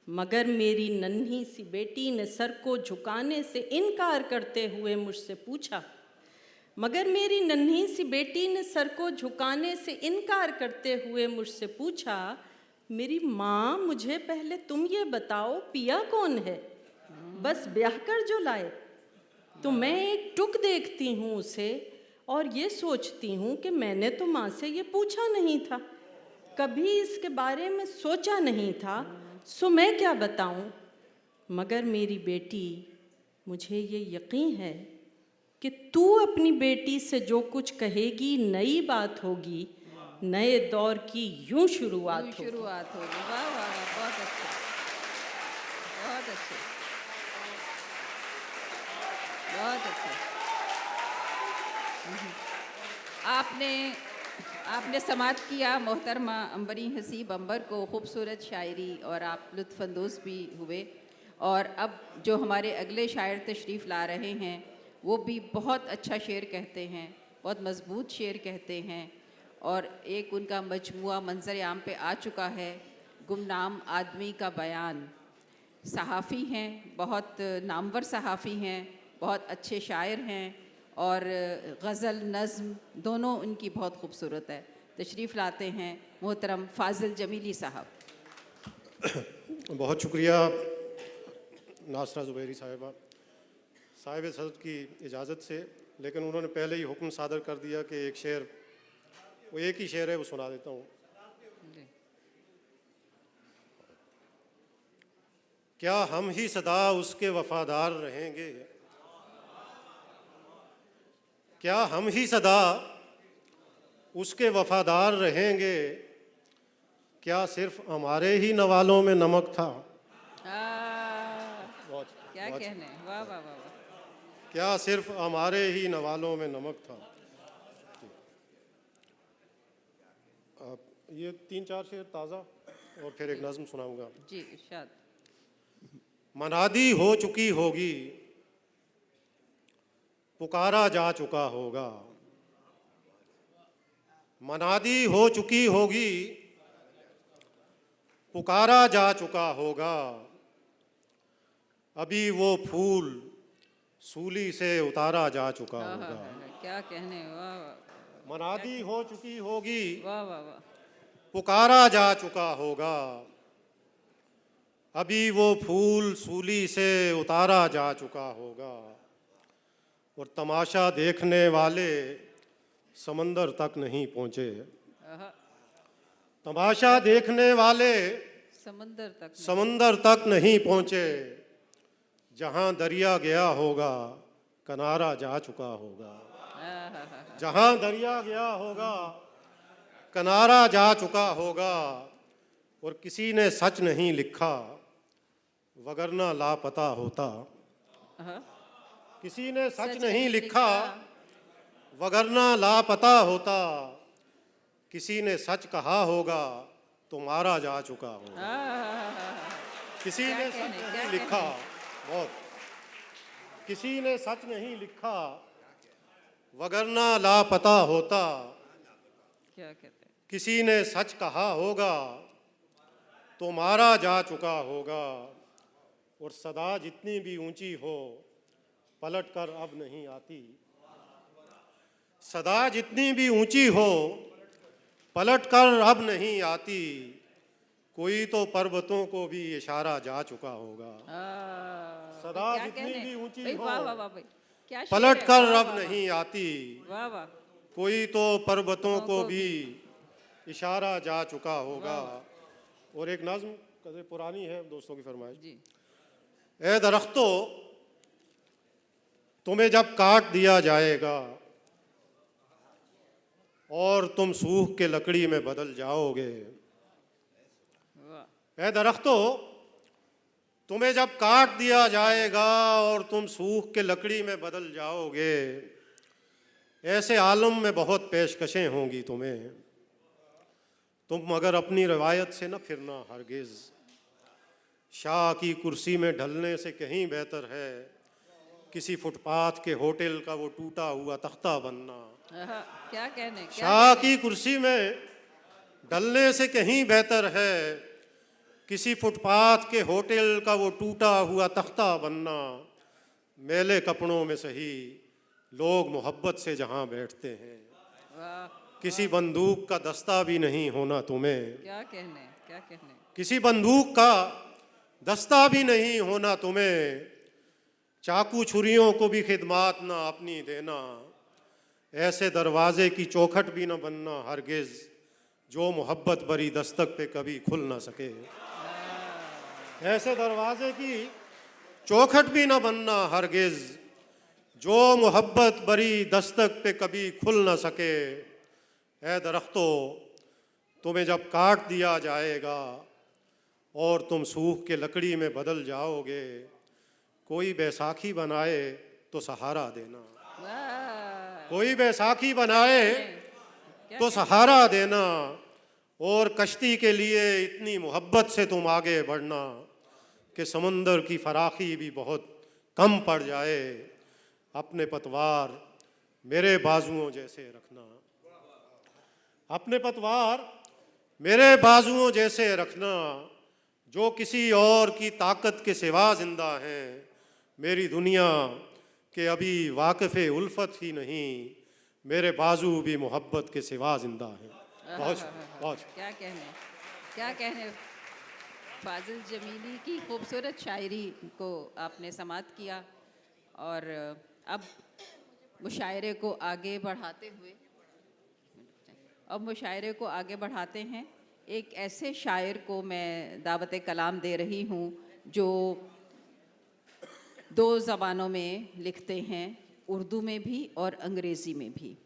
मगर मेरी नन्ही सी बेटी ने सर को झुकाने से इनकार करते हुए मुझसे पूछा, मगर मेरी नन्ही सी बेटी ने सर को झुकाने से इनकार करते हुए मुझसे पूछा, मेरी माँ मुझे पहले तुम ये बताओ पिया कौन है, बस ब्याह कर जो लाए। तो मैं एक टुक देखती हूँ उसे और ये सोचती हूँ कि मैंने तो माँ से ये पूछा नहीं था, कभी इसके बारे में सोचा नहीं था, सो मैं क्या बताऊं। मगर मेरी बेटी, मुझे ये यकीन है कि तू अपनी बेटी से जो कुछ कहेगी नई बात होगी, नए दौर की यूं शुरुआत होगी। वाह वाह वाह, बहुत अच्छे, बहुत अच्छे, बहुत अच्छे। आपने समात किया मोहतरमा अंबरी हसीब अंबर को खूबसूरत शायरी, और आप लुत्फ़अंदोज़ भी हुए। और अब जो हमारे अगले शायर तशरीफ़ ला रहे हैं वो भी बहुत अच्छा शेर कहते हैं, बहुत मज़बूत शेर कहते हैं। और एक उनका मजमुआ मंज़र आम पे आ चुका है, गुमनाम आदमी का बयान। सहाफ़ी हैं, बहुत नामवर सहाफ़ी हैं, बहुत अच्छे शायर हैं, और गज़ल नज़्म दोनों उनकी बहुत खूबसूरत है। तशरीफ़ लाते हैं मोहतरम फ़ाज़िल जमीली साहब। बहुत शुक्रिया नासरा ज़ुबैरी साहिबा, साहिब सदद की इजाज़त से। लेकिन उन्होंने पहले ही हुक्म सादर कर दिया कि एक शेर, वो एक ही शेर है, वो सुना देता हूँ। क्या हम ही सदा उसके वफ़ादार रहेंगे, क्या हम ही सदा उसके वफ़ादार रहेंगे, क्या सिर्फ हमारे ही नवालों में नमक था। क्या कहने, वाह वाह वाह, क्या सिर्फ हमारे ही नवालों में नमक था। अब ये 3-4 शेर ताज़ा और फिर एक नज़्म सुनाऊंगा जी, इरशाद। मनादी हो चुकी होगी, पुकारा जा चुका होगा। मनादी हो चुकी होगी, पुकारा जा चुका होगा। अभी वो फूल सूली से उतारा जा चुका होगा। क्या कहने, वाह वाह। मनादी हो चुकी होगी, वाह वाह वाह। पुकारा जा चुका होगा। अभी वो फूल सूली से उतारा जा चुका होगा। और तमाशा देखने वाले समंदर तक नहीं पहुंचे। तमाशा देखने वाले समंदर तक नहीं पहुंचे। जहां दरिया गया होगा, किनारा जा चुका होगा। जहां दरिया गया होगा, किनारा जा चुका होगा। और किसी ने सच नहीं लिखा वगरना लापता होता। किसी ने सच नहीं लिखा वगरना लापता होता। किसी ने सच कहा होगा तो मारा जा चुका होगा। किसी ने सच नहीं लिखा, बहुत, किसी ने सच नहीं लिखा वगरना लापता होता। क्या कहते हैं? किसी ने सच कहा होगा तो मारा जा चुका होगा। और सदा जितनी भी ऊंची हो पलट कर अब नहीं आती। सदा जितनी भी ऊंची हो पलट कर अब नहीं आती। कोई तो पर्वतों को भी इशारा जा चुका होगा। सदा क्या जितनी कहने? भी ऊंची भाई, हो वाह वाह वाह भाई, क्या शेर पलट है, कर वाह, अब वाह, नहीं आती। वाह वाह। कोई तो पर्वतों को भी इशारा जा चुका होगा। और एक नज्म कदर पुरानी है, दोस्तों की फरमाइश। जी। ए दरख्तों, तुम्हें जब काट दिया जाएगा और तुम सूख के लकड़ी में बदल जाओगे। ए दरख्तों, तुम्हें जब काट दिया जाएगा और तुम सूख के लकड़ी में बदल जाओगे, ऐसे आलम में बहुत पेशकशें होंगी तुम्हें। तुम मगर अपनी रवायत से न फिरना हरगिज़। शाह की कुर्सी में ढलने से कहीं बेहतर है किसी फुटपाथ के होटल का वो टूटा हुआ तख्ता बनना। क्या कहने? शाह की कुर्सी में ढलने से कहीं बेहतर है किसी फुटपाथ के होटल का वो टूटा हुआ तख्ता बनना। मैले कपड़ों में सही लोग मोहब्बत से जहां बैठते हैं। किसी बंदूक का दस्ता भी नहीं होना तुम्हें। क्या कहने? क्या कहने? किसी बंदूक का दस्ता भी नहीं होना तुम्हें। चाकू छुरियों को भी खिदमात ना अपनी देना। ऐसे दरवाजे की चौखट भी न बनना हरगिज़ जो मोहब्बत भरी दस्तक पे कभी खुल ना सके। ऐसे दरवाजे की चौखट भी न बनना हरगिज़ जो मोहब्बत भरी दस्तक पे कभी खुल ना सके। ऐ दरख्तों, तुम्हें जब काट दिया जाएगा और तुम सूख के लकड़ी में बदल जाओगे, कोई बैसाखी बनाए तो सहारा देना। कोई बैसाखी बनाए तो सहारा देना। और कश्ती के लिए इतनी मोहब्बत से तुम आगे बढ़ना कि समुंदर की फराखी भी बहुत कम पड़ जाए। अपने पतवार मेरे बाजुओं जैसे रखना। अपने पतवार मेरे बाजुओं जैसे रखना जो किसी और की ताकत के सिवा जिंदा हैं। मेरी दुनिया के अभी वाक़िफ़े उल्फत ही नहीं, मेरे बाजू भी मोहब्बत के सिवा जिंदा हैं। बहुत बहुत क्या कहने? क्या कहने? फाजिल जमीली की खूबसूरत शायरी को आपने समाअत किया और अब मुशायरे को आगे बढ़ाते हैं। एक ऐसे शायर को मैं दावत कलाम दे रही हूँ जो 2 ज़बानों में लिखते हैं, उर्दू में भी और अंग्रेज़ी में भी।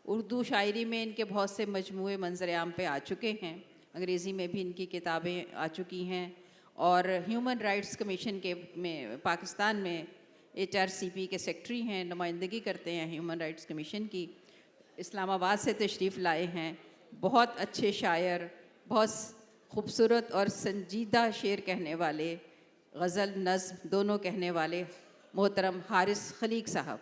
उर्दू शायरी में इनके बहुत से मजमूए मंजर आम पे आ चुके हैं, अंग्रेज़ी में भी इनकी किताबें आ चुकी हैं और ह्यूमन राइट्स कमीशन के में पाकिस्तान में HRCP के सेक्रेटरी हैं, नुमाइंदगी करते हैं ह्यूमन राइट्स कमीशन की। इस्लामाबाद से तशरीफ़ लाए हैं। बहुत अच्छे शायर, बहुत खूबसूरत और संजीदा शेर कहने वाले, गज़ल नज़्म दोनों कहने वाले मोहतरम हारिस खलीक साहब।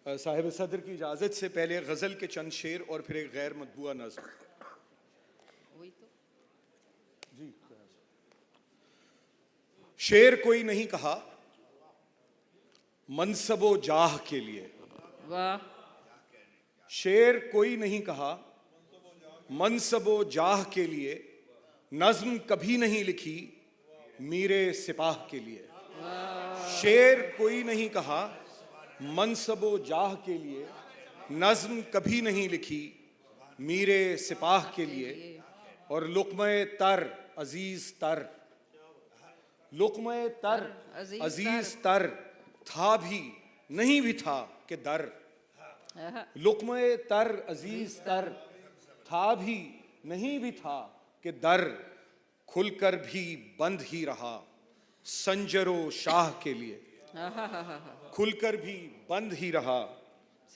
साहिब सदर की इजाज़त से पहले गज़ल के चंद शेर और फिर एक गैर मतबूआ नज़्म। जी, शेर कोई नहीं कहा मनसबो जाह के लिए। वाह। शेर कोई नहीं कहा मनसबो जाह के लिए, नज़्म कभी नहीं लिखी मीरे सिपाह के लिए। शेर कोई नहीं कहा मनसबो जाह के लिए, नज़्म कभी नहीं लिखी मीरे सिपाह के लिए। और लुक़्मे तर अजीज़ तर, लुक़्मे तर अजीज़ तर था भी नहीं भी था कि दर, लुक़्मे तर अजीज तर था भी नहीं भी था कि दर, खुलकर भी बंद ही रहा संजरो शाह के लिए, खुलकर भी बंद ही रहा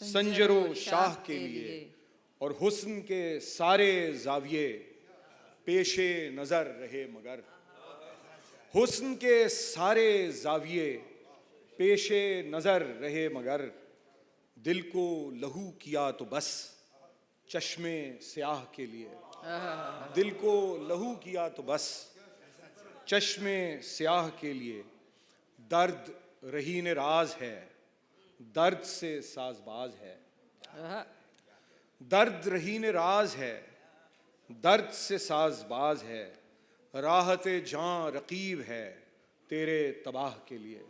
संजरो शाह के लिए। और हुस्न के सारे जाविये पेशे नजर रहे मगर, हुस्न के सारे जाविये पेशे नजर रहे मगर, दिल को लहू किया तो बस चश्मे स्याह के लिए, दिल को लहू किया तो बस चश्मे स्याह के लिए। दर्द रहीन राज है, दर्द से साजबाज है, दर्द रहीन राज है, दर्द से साजबाज है। राहत जान रकीब है तेरे तबाह के लिए,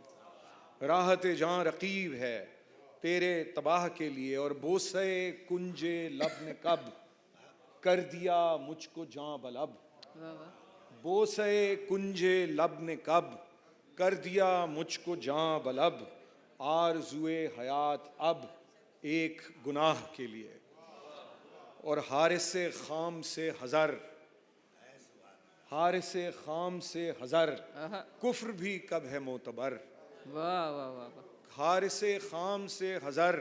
राहत जान रकीब है तेरे तबाह के लिए। और बोसे कुंजे लब ने कब कर दिया मुझको जां बलब, बोसे कुंजे लब ने कब कर दिया मुझको जां बलब। आरज़ुए हयात अब एक गुनाह के लिए, और हारिसे खाम से हज़र, हारिसे खाम से हज़र, कुफ्र भी कब है मोतबर। वाह वाह वाह वाह। हारिसे खाम से हज़र,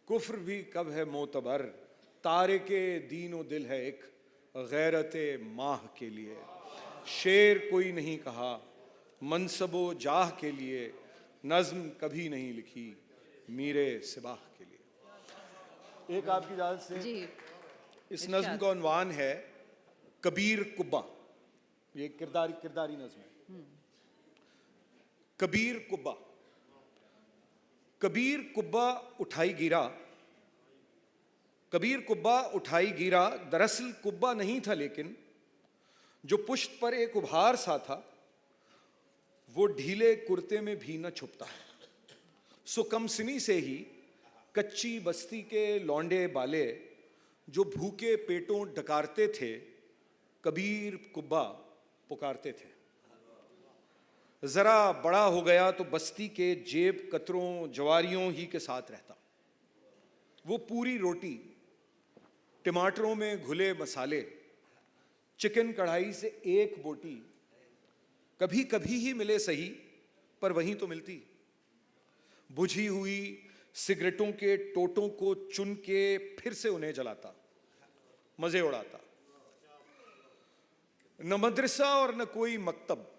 कुफ्र भी कब है मोतबर। तारे के दीनो दिल है एक गैरत माह के लिए, शेर कोई नहीं कहा मनसबो जाह के लिए, नज़्म कभी नहीं लिखी मीरे सिबाह के लिए। एक आपकी इजाज़त से जी इस नज़्म का उन्वान है कबीर कुब्बा, ये किरदारी नज़्म है। कबीर कुब्बा। कबीर कुब्बा उठाई गिरा, कबीर कुब्बा उठाई गिरा, दरअसल कुब्बा नहीं था लेकिन जो पुश्त पर एक उभार सा था वो ढीले कुर्ते में भी न छुपता। सो कमसिनी से ही कच्ची बस्ती के लौंडे बाले जो भूखे पेटों डकारते थे, कबीर कुब्बा पुकारते थे। जरा बड़ा हो गया तो बस्ती के जेब कतरों जवारियों ही के साथ रहता। वो पूरी रोटी, टमाटरों में घुले मसाले, चिकन कढ़ाई से एक बोटी, कभी कभी ही मिले सही पर वहीं तो मिलती। बुझी हुई सिगरेटों के टोटों को चुन के फिर से उन्हें जलाता, मजे उड़ाता। न मदरसा और न कोई मकतब,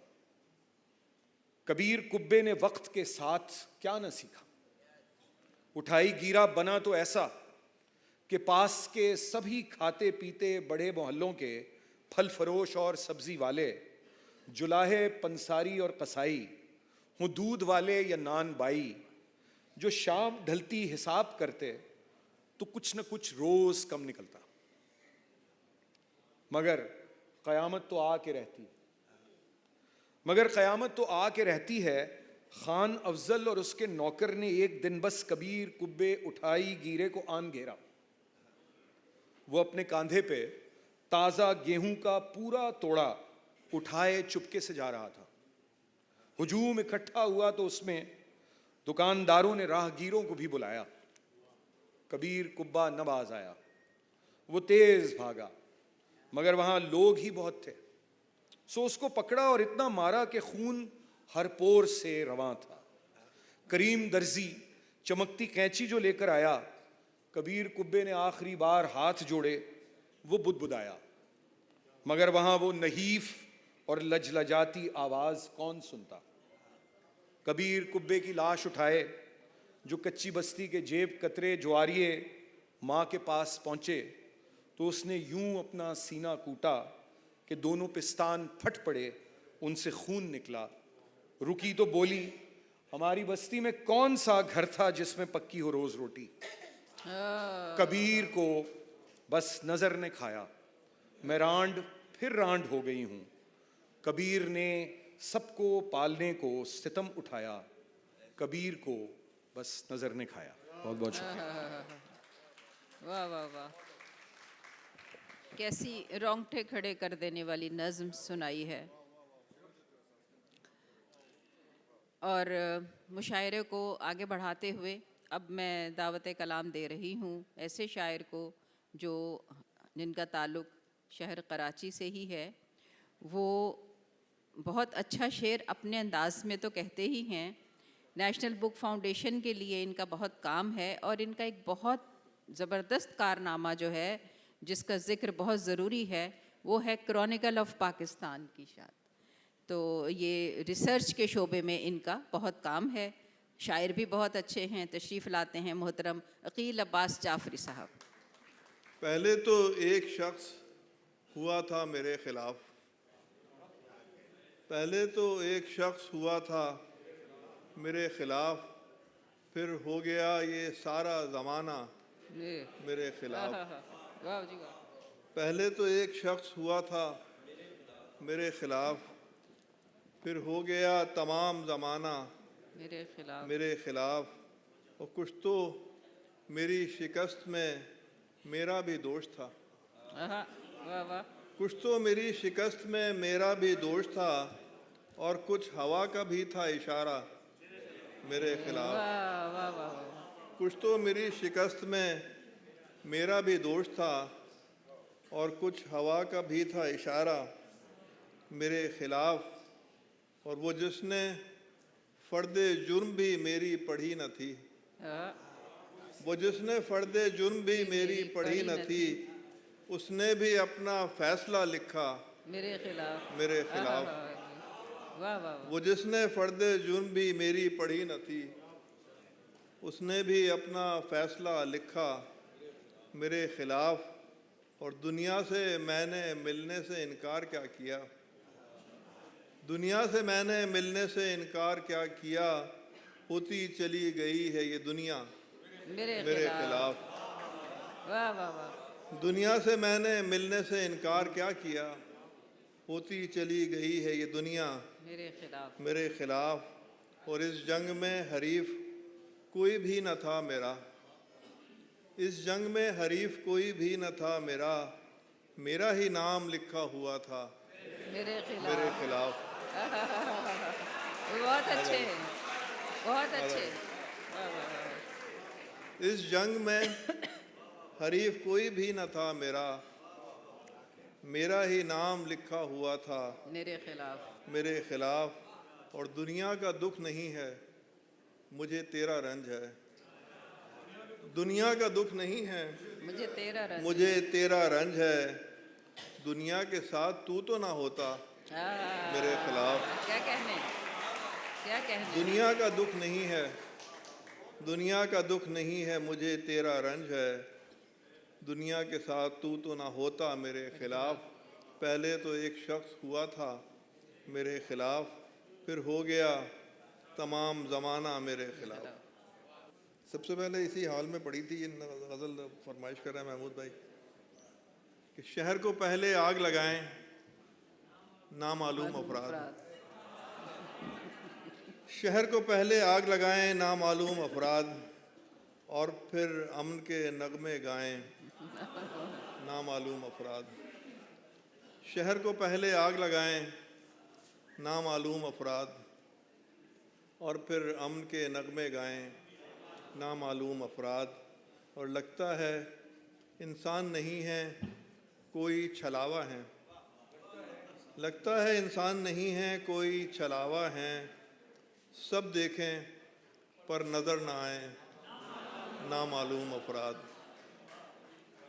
कबीर कुब्बे ने वक्त के साथ क्या न सीखा। उठाई गिरा बना तो ऐसा कि पास के सभी खाते पीते बड़े मोहल्लों के फल फरोश और सब्जी वाले, जुलाहे पंसारी और कसाई, हों दूध वाले या नान बाई, जो शाम ढलती हिसाब करते तो कुछ न कुछ रोज कम निकलता। मगर क़यामत तो आके रहती है, मगर क़यामत तो आके रहती है। खान अफजल और उसके नौकर ने एक दिन बस कबीर कुब्बे उठाई गिरे को आन घेरा। वो अपने कांधे पे ताज़ा गेहूं का पूरा तोड़ा उठाए चुपके से जा रहा था। हुजूम इकट्ठा हुआ तो उसमें दुकानदारों ने राहगीरों को भी बुलाया। कबीर कुब्बा न बाज आया। वो तेज भागा मगर वहां लोग ही बहुत थे। सो उसको पकड़ा और इतना मारा कि खून हर पोर से रवां था। करीम दर्जी चमकती कैंची जो लेकर आया, कबीर कुब्बे ने आखिरी बार हाथ जोड़े, वो बुदबुदाया। मगर वहां वो नहीफ और लजलजाती आवाज कौन सुनता। कबीर कुब्बे की लाश उठाए जो कच्ची बस्ती के जेब कतरे ज्वारिये माँ के पास पहुंचे तो उसने यूं अपना सीना कूटा कि दोनों पिस्तान फट पड़े, उनसे खून निकला। रुकी तो बोली, हमारी बस्ती में कौन सा घर था जिसमें पक्की हो रोज रोटी। कबीर को बस नजर ने खाया, मैं रांड फिर रांड हो गई हूं। कबीर ने सबको पालने को सितम उठाया, कबीर को बस नजर ने खाया। बहुत बहुत शुक्रिया। वाह वाह वाह, कैसी रोंगटे खड़े कर देने वाली नज़्म सुनाई है। और मुशायरे को आगे बढ़ाते हुए अब मैं दावत कलाम दे रही हूँ ऐसे शायर को जो जिनका ताल्लुक़ शहर कराची से ही है। वो बहुत अच्छा शेर अपने अंदाज में तो कहते ही हैं। नेशनल बुक फाउंडेशन के लिए इनका बहुत काम है और इनका एक बहुत ज़बरदस्त कारनामा जो है जिसका ज़िक्र बहुत ज़रूरी है वो है क्रॉनिकल ऑफ पाकिस्तान की शाद। तो ये रिसर्च के शोबे में इनका बहुत काम है। शायर भी बहुत अच्छे हैं। तशरीफ़ लाते हैं मोहतरम अकील अब्बास जाफरी साहब। पहले तो एक शख्स हुआ था मेरे खिलाफ, पहले तो एक शख्स हुआ था मेरे खिलाफ, फिर हो गया ये सारा ज़माना मेरे खिलाफ। वाह जी वाह। पहले तो एक शख्स हुआ था मेरे खिलाफ, फिर हो गया तमाम ज़माना मेरे खिलाफ। और कुछ तो मेरी शिकस्त में मेरा भी दोष था, वाह वाह। कुछ तो मेरी शिकस्त में मेरा भी दोष था और कुछ हवा का भी था इशारा मेरे खिलाफ। वाह वाह वाह। कुछ तो मेरी शिकस्त में मेरा भी दोष था और कुछ हवा का भी था इशारा मेरे खिलाफ। और वो जिसने फ़र्दे जुर्म भी मेरी पढ़ी न थी, वो जिसने फ़र्दे जुर्म भी मेरी पढ़ी न थी, उसने भी अपना फ़ैसला लिखा मेरे खिलाफ। वाह वाह। वो जिसने फ़र्दे जुर्म भी मेरी पढ़ी न थी, उसने भी अपना फ़ैसला लिखा मेरे खिलाफ। और दुनिया से मैंने मिलने से इनकार क्या किया, दुनिया से मैंने मिलने से इनकार क्या किया, होती चली गई है ये दुनिया मेरे खिलाफ। वाह वाह वाह। दुनिया से मैंने मिलने से इनकार क्या किया, होती चली गई है ये दुनिया मेरे खिलाफ। और इस जंग में हरीफ कोई भी न था मेरा, इस जंग में हरीफ कोई भी न था मेरा, मेरा ही नाम लिखा हुआ था मेरे खिलाफ। बहुत अच्छे, बहुत अच्छे। इस जंग में हरीफ कोई भी न था मेरा, मेरा ही नाम लिखा हुआ था मेरे खिलाफ। और दुनिया का दुख नहीं है मुझे तेरा रंज है, दुनिया का दुख नहीं है मुझे तेरा रंज है। दुनिया के साथ तू तो ना होता मेरे खिलाफ। क्या कहने दुनिया का दुख नहीं है, दुनिया का दुख नहीं है मुझे तेरा रंज है। दुनिया के साथ तू तो ना होता मेरे खिलाफ। पहले तो एक शख्स हुआ था मेरे खिलाफ, फिर हो गया तमाम ज़माना मेरे खिलाफ। सबसे पहले इसी हाल में पढ़ी थी ये गज़ल, फरमाइश कर रहे हैं महमूद भाई कि शहर को पहले आग लगाएं नामालूम अफराद, शहर को पहले आग लगाएं नामालूम अफराद, और फिर अमन के नगमे गाएं नामालूम अफराद। शहर को पहले आग लगाएं नामालूम अफराद, और फिर अमन के नगमे गाएं नामालूम अफराद। और लगता है इंसान नहीं है कोई छलावा है, लगता है इंसान नहीं है कोई छलावा है। सब देखें पर नज़र ना आए नामालूम अफराद।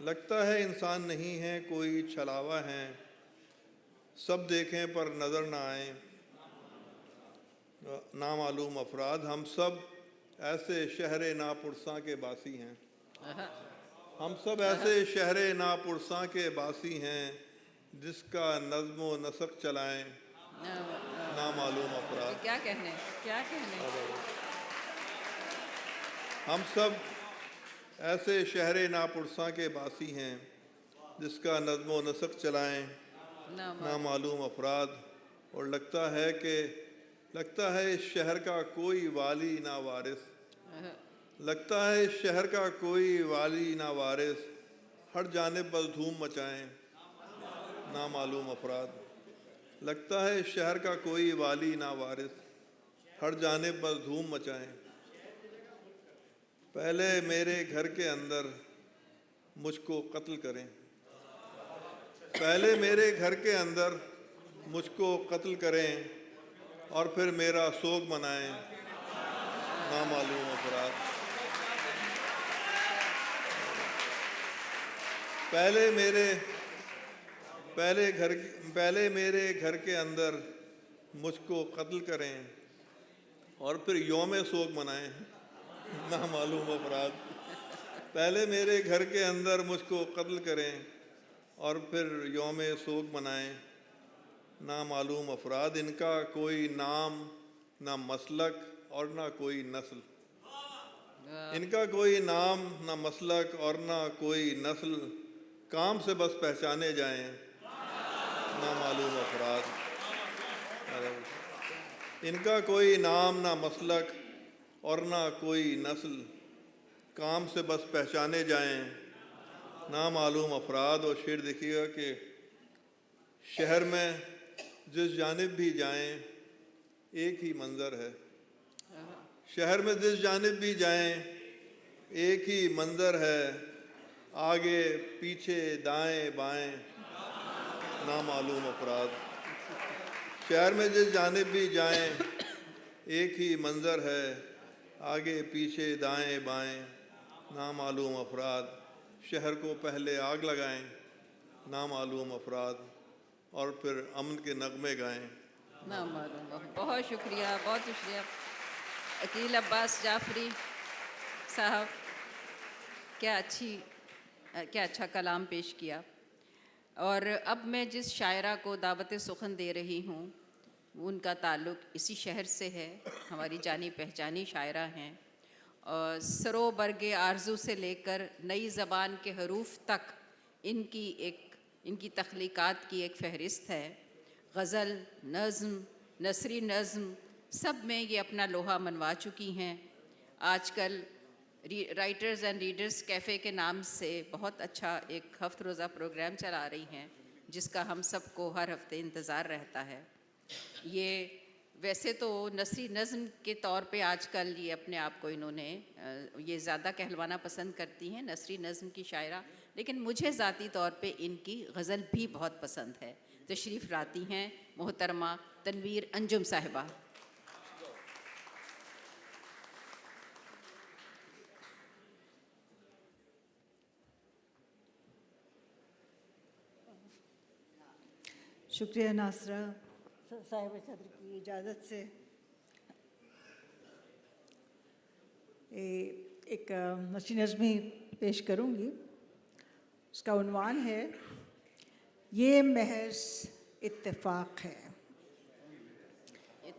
लगता है इंसान नहीं है कोई छलावा है, सब देखें पर नज़र ना आए नामालूम अफराद। हम सब ऐसे शहरे नापुरसा के बासी हैं, हम सब ऐसे शहरे नापुरसा के बासी हैं, जिसका नज़्म व नसक चलाएं नामालूम अफराद। क्या कहने हम सब ऐसे शहरे नापुरसा के बासी हैं, जिसका नज़्म व नसक चलाएं नामालूम अफराद। और लगता है इस शहर का कोई वाली ना वारिस, लगता है इस शहर का कोई वाली ना वारिस, हर जानिब बस धूम मचाएं नामालूम अफराद। लगता है इस शहर का कोई वाली ना वारिस, हर जानिब बस धूम मचाएं। पहले मेरे घर के अंदर मुझको कत्ल करें, पहले मेरे घर के अंदर मुझको कत्ल करें और फिर मेरा सोग मनाएं, नामालूम अफराद। पहले मेरे घर के अंदर मुझको कत्ल करें और फिर यौम सोग मनाएं, नामालूम अफराद। पहले मेरे घर के अंदर मुझको कत्ल करें और फिर यौम सोग मनाएं, नामालूम अफराद। इनका कोई नाम ना मसलक और ना कोई नस्ल, इनका कोई नाम ना मसलक और ना कोई नस्ल, काम से बस पहचाने जाएं, नामालूम अफराद। इनका कोई नाम ना मसलक और ना कोई नस्ल, काम से बस पहचाने जाएं, नामालूम अफराद। और शेर देखिएगा कि शहर में जिस जानिब भी जाएं एक ही मंज़र है, शहर में जिस जानिब भी जाएं एक ही मंज़र है, आगे पीछे दाएं बाएं, नामालूम अफराद। शहर में जिस जानिब भी जाएं एक ही मंज़र है, आगे पीछे दाएं बाएं, नामालूम अफराद। शहर को पहले आग लगाएं, नामालूम अफराद, और फिर अमन के नगमे गाएं। नामालूम। बहुत शुक्रिया, बहुत शुक्रिया अकील अब्बास जाफरी साहब, क्या अच्छा कलाम पेश किया। और अब मैं जिस शायरा को दावत सुखन दे रही हूँ उनका ताल्लुक़ इसी शहर से है, हमारी जानी पहचानी शायरा हैं। और सरो बरगे आरज़ू से लेकर नई ज़बान के हरूफ तक इनकी तख्लीक़ात की एक फ़हरिस्त है। गज़ल, नज़्म, नसरी नज़्म सब में ये अपना लोहा मनवा चुकी हैं। आजकल राइटर्स एंड रीडर्स कैफ़े के नाम से बहुत अच्छा एक हफ्त रोज़ा प्रोग्राम चला रही हैं, जिसका हम सबको हर हफ्ते इंतज़ार रहता है। ये वैसे तो नसरी नज़्म के तौर पे आजकल ये अपने आप को इन्होंने ये ज़्यादा कहलवाना पसंद करती हैं, नसरी नज़्म की शायरा, लेकिन मुझे ज़ाती तौर पे इनकी गज़ल भी बहुत पसंद है। तशरीफ़ लाती हैं मोहतरमा तनवीर अंजुम साहिबा। शुक्रिया नासरा साहिब सदर की इजाज़त से एक नशरी नज़्मी पेश करूँगी। उसका उन्वान है ये महज इत्तेफाक है,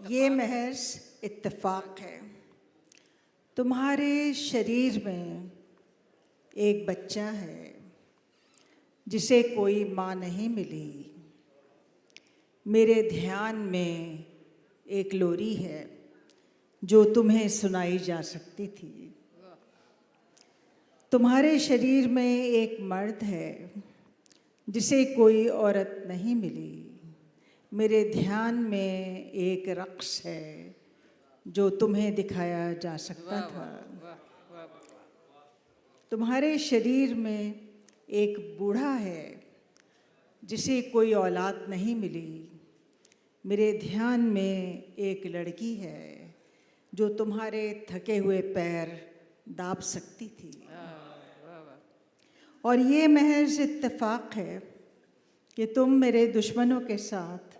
ये महज इत्तेफाक है। तुम्हारे शरीर में एक बच्चा है जिसे कोई माँ नहीं मिली, मेरे ध्यान में एक लोरी है जो तुम्हें सुनाई जा सकती थी। तुम्हारे शरीर में एक मर्द है जिसे कोई औरत नहीं मिली, मेरे ध्यान में एक रक़्स है जो तुम्हें दिखाया जा सकता था। तुम्हारे शरीर में एक बूढ़ा है जिसे कोई औलाद नहीं मिली, मेरे ध्यान में एक लड़की है जो तुम्हारे थके हुए पैर दाब सकती थी। और ये महज इत्तेफाक है कि तुम मेरे दुश्मनों के साथ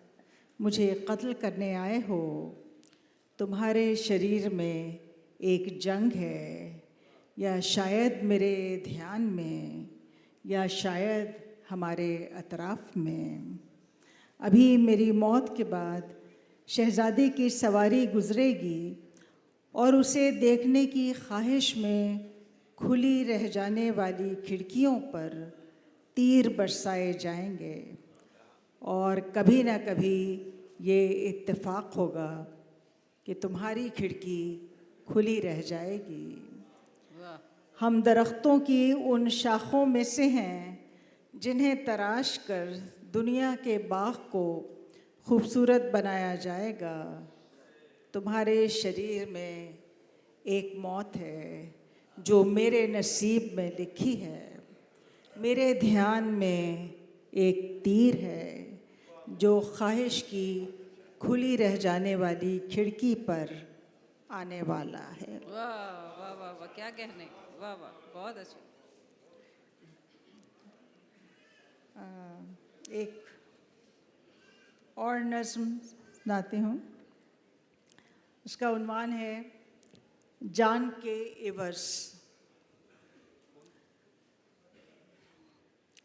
मुझे कत्ल करने आए हो। तुम्हारे शरीर में एक जंग है, या शायद मेरे ध्यान में, या शायद हमारे अतराफ़ में। अभी मेरी मौत के बाद शहज़ादी की सवारी गुज़रेगी और उसे देखने की ख्वाहिश में खुली रह जाने वाली खिड़कियों पर तीर बरसाए जाएंगे, और कभी ना कभी ये इत्तेफाक होगा कि तुम्हारी खिड़की खुली रह जाएगी। हम दरख्तों की उन शाखों में से हैं जिन्हें तराश कर दुनिया के बाग को खूबसूरत बनाया जाएगा। तुम्हारे शरीर में एक मौत है जो मेरे नसीब में लिखी है। मेरे ध्यान में एक तीर है जो ख्वाहिश की खुली रह जाने वाली खिड़की पर आने वाला है। वाह वाह वाह वाह, क्या कहने, वाह वाह, बहुत अच्छा। एक और नज़्म सुनाती हूँ। उसका उन्वान है जान के एवज़।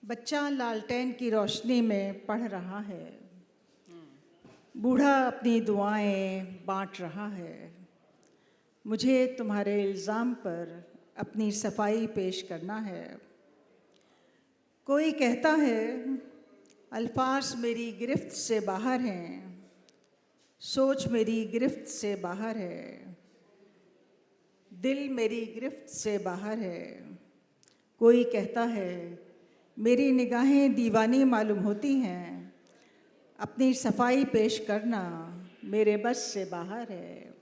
बच्चा लालटेन की रोशनी में पढ़ रहा है, बूढ़ा अपनी दुआएं बांट रहा है। मुझे तुम्हारे इल्ज़ाम पर अपनी सफाई पेश करना है। कोई कहता है अल्फाज मेरी गिरफ्त से बाहर हैं, सोच मेरी गिरफ्त से बाहर है, दिल मेरी गिरफ्त से बाहर है। कोई कहता है मेरी निगाहें दीवानी मालूम होती हैं, अपनी सफाई पेश करना मेरे बस से बाहर है।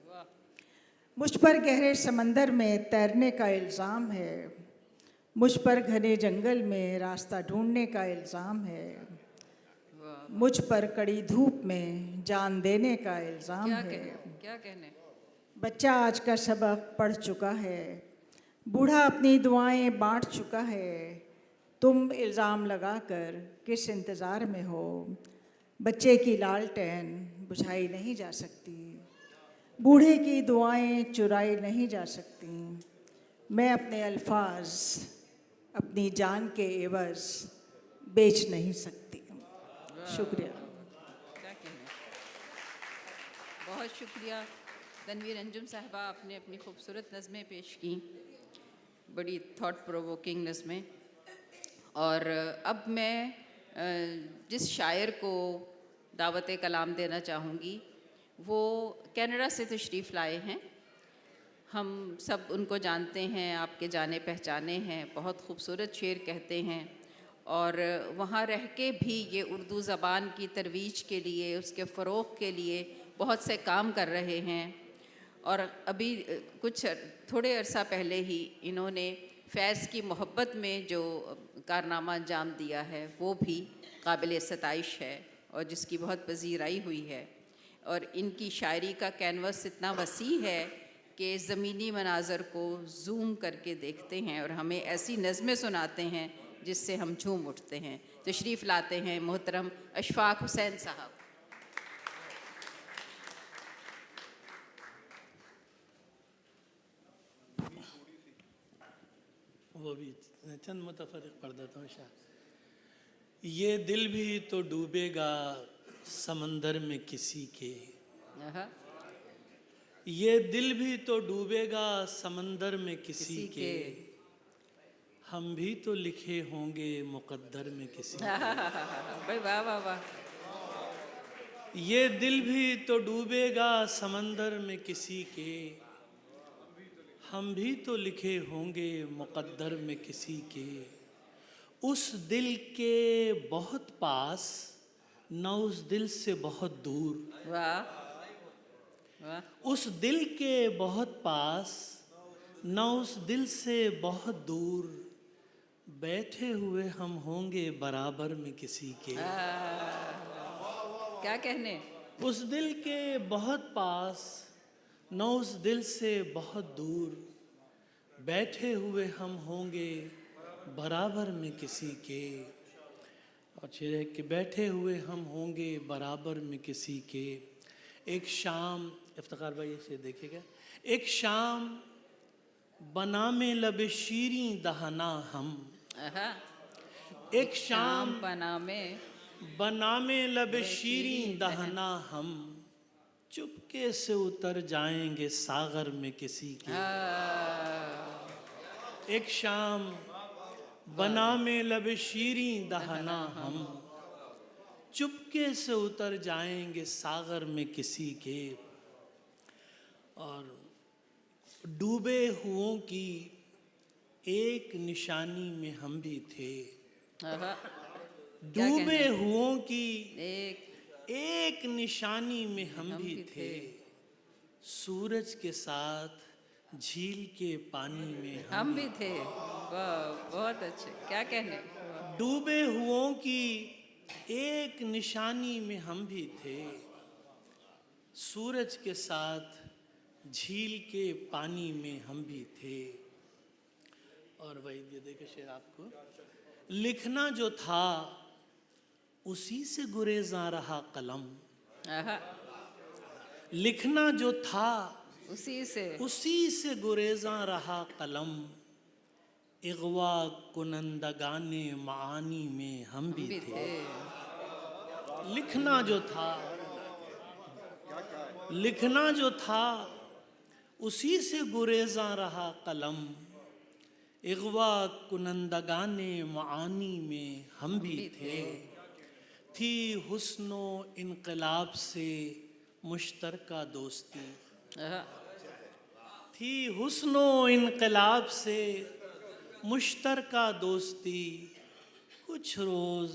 मुझ पर गहरे समंदर में तैरने का इल्ज़ाम है, मुझ पर घने जंगल में रास्ता ढूंढने का इल्ज़ाम है, मुझ पर कड़ी धूप में जान देने का इल्ज़ाम है। क्या कहने। बच्चा आज का सबक पढ़ चुका है, बूढ़ा अपनी दुआएं बांट चुका है। तुम इल्ज़ाम लगाकर किस इंतज़ार में हो। बच्चे की लालटेन बुझाई नहीं जा सकती, बूढ़े की दुआएं चुराई नहीं जा सकती। मैं अपने अल्फाज अपनी जान के एवज़ बेच नहीं सकती। शुक्रिया। क्या कहने, बहुत शुक्रिया। तनवीर अंजुम साहिबा, आपने अपनी खूबसूरत नज़में पेश की, बड़ी थॉट प्रोवोकिंग नज़में। और अब मैं जिस शायर को दावत कलाम देना चाहूँगी वो कनाडा से तशरीफ़ लाए हैं। हम सब उनको जानते हैं, आपके जाने पहचाने हैं, बहुत खूबसूरत शेर कहते हैं और वहाँ रह के भी ये उर्दू ज़बान की तरवीज के लिए, उसके फ़रोग़ के लिए बहुत से काम कर रहे हैं। और अभी कुछ थोड़े अरसा पहले ही इन्होंने फ़ैज़ की मोहब्बत में जो कारनामा अंजाम दिया है वो भी काबिल सताइश है और जिसकी बहुत पजीराई हुई है। और इनकी शायरी का कैनवस इतना वसी है कि ज़मीनी मनाज़र को जूम करके देखते हैं और हमें ऐसी नज़में सुनाते हैं जिससे हम झूम उठते हैं। तशरीफ़ लाते हैं मोहतरम अशफाक हुसैन साहब। वो भी चंद मुतफरिक पढ़ देता हूँ शाह। ये दिल भी तो डूबेगा समंदर में किसी के, ये दिल भी तो डूबेगा समंदर में किसी के, हम भी तो लिखे होंगे मुकद्दर में किसी के। भाई वाह वाह वाह। ये दिल भी तो डूबेगा समंदर में किसी के, हम भी तो लिखे होंगे मुकद्दर में किसी के। उस दिल के बहुत पास न उस दिल से बहुत दूर। वाह वाह। उस दिल के बहुत पास न उस दिल से बहुत दूर, बैठे हुए हम होंगे बराबर में किसी के। क्या कहने। उस दिल के बहुत पास न उस दिल से बहुत दूर, बैठे हुए हम होंगे बराबर में किसी के। और शेर है कि बैठे हुए हम होंगे बराबर में किसी के। एक शाम, इफ्तिखार भाई इसे देखिएगा। एक शाम बना में लब शीरी दहना हम, एक शाम बना में लब शीरी दहना हम, चुपके से उतर जाएंगे सागर में किसी के। एक शाम बना में लब शीरी दहना हम, चुपके से उतर जाएंगे सागर में किसी के। और डूबे हुओं की एक निशानी में हम भी थे, डूबे हुओं की एक निशानी में हम भी थे, सूरज के साथ झील के पानी में हम भी थे। वाह, बहुत अच्छे, क्या कहने। डूबे हुओं की एक निशानी में हम भी थे, सूरज के साथ झील के पानी में हम भी थे। और वही ये देखिए शेर आपको, लिखना जो था उसी से गुरेज़ां रहा कलम, आहा, लिखना जो था उसी से गुरेज़ां रहा कलम, इग़वा कुनंदगाने मानी में हम भी थे। लिखना जो था उसी से गुरेज़ां रहा कलम, इग़वा कुनंदगाने मानी में हम भी थे। थी हुस्नो इनक़लाब से मुश्तरका दोस्ती, आहा, थी हुस्नो इनक़लाब से मुश्तरका दोस्ती, कुछ रोज़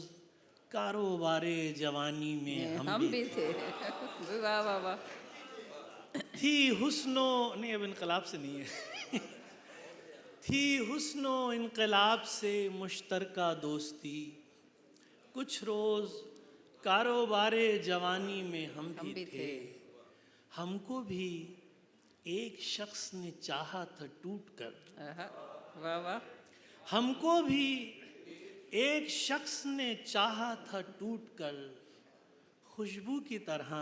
कारोबारे जवानी में हम भी थे। वाह वाह वाह। थी हुस्नो, नहीं अब इनक़लाब से नहीं है थी हुस्नो इनक़लाब से मुश्तरका दोस्ती, कुछ रोज़ कारोबारे जवानी में हम भी थे। हमको भी एक शख्स ने चाहा था टूट कर, आहा, वाह वाह। हमको भी एक शख्स ने चाहा था टूट कर, खुशबू की तरह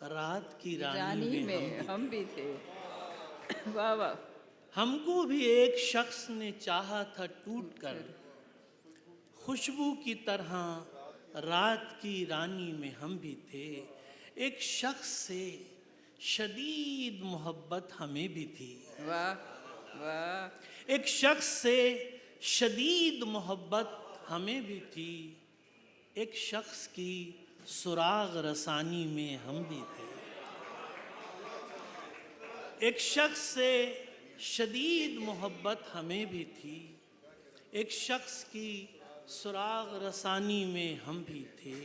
रात की रानी में हम भी थे। वाह वाह। हमको भी एक शख्स ने चाहा था टूट कर, खुशबू की तरह रात की रानी में हम भी थे। एक शख्स से शदीद मोहब्बत हमें भी थी। वाह वाह। एक शख्स से शदीद मोहब्बत हमें भी थी, एक शख्स की सुराग रसानी में हम भी थे। एक शख्स से शदीद मोहब्बत हमें भी थी, एक शख्स की सुराग रसानी में हम भी थे।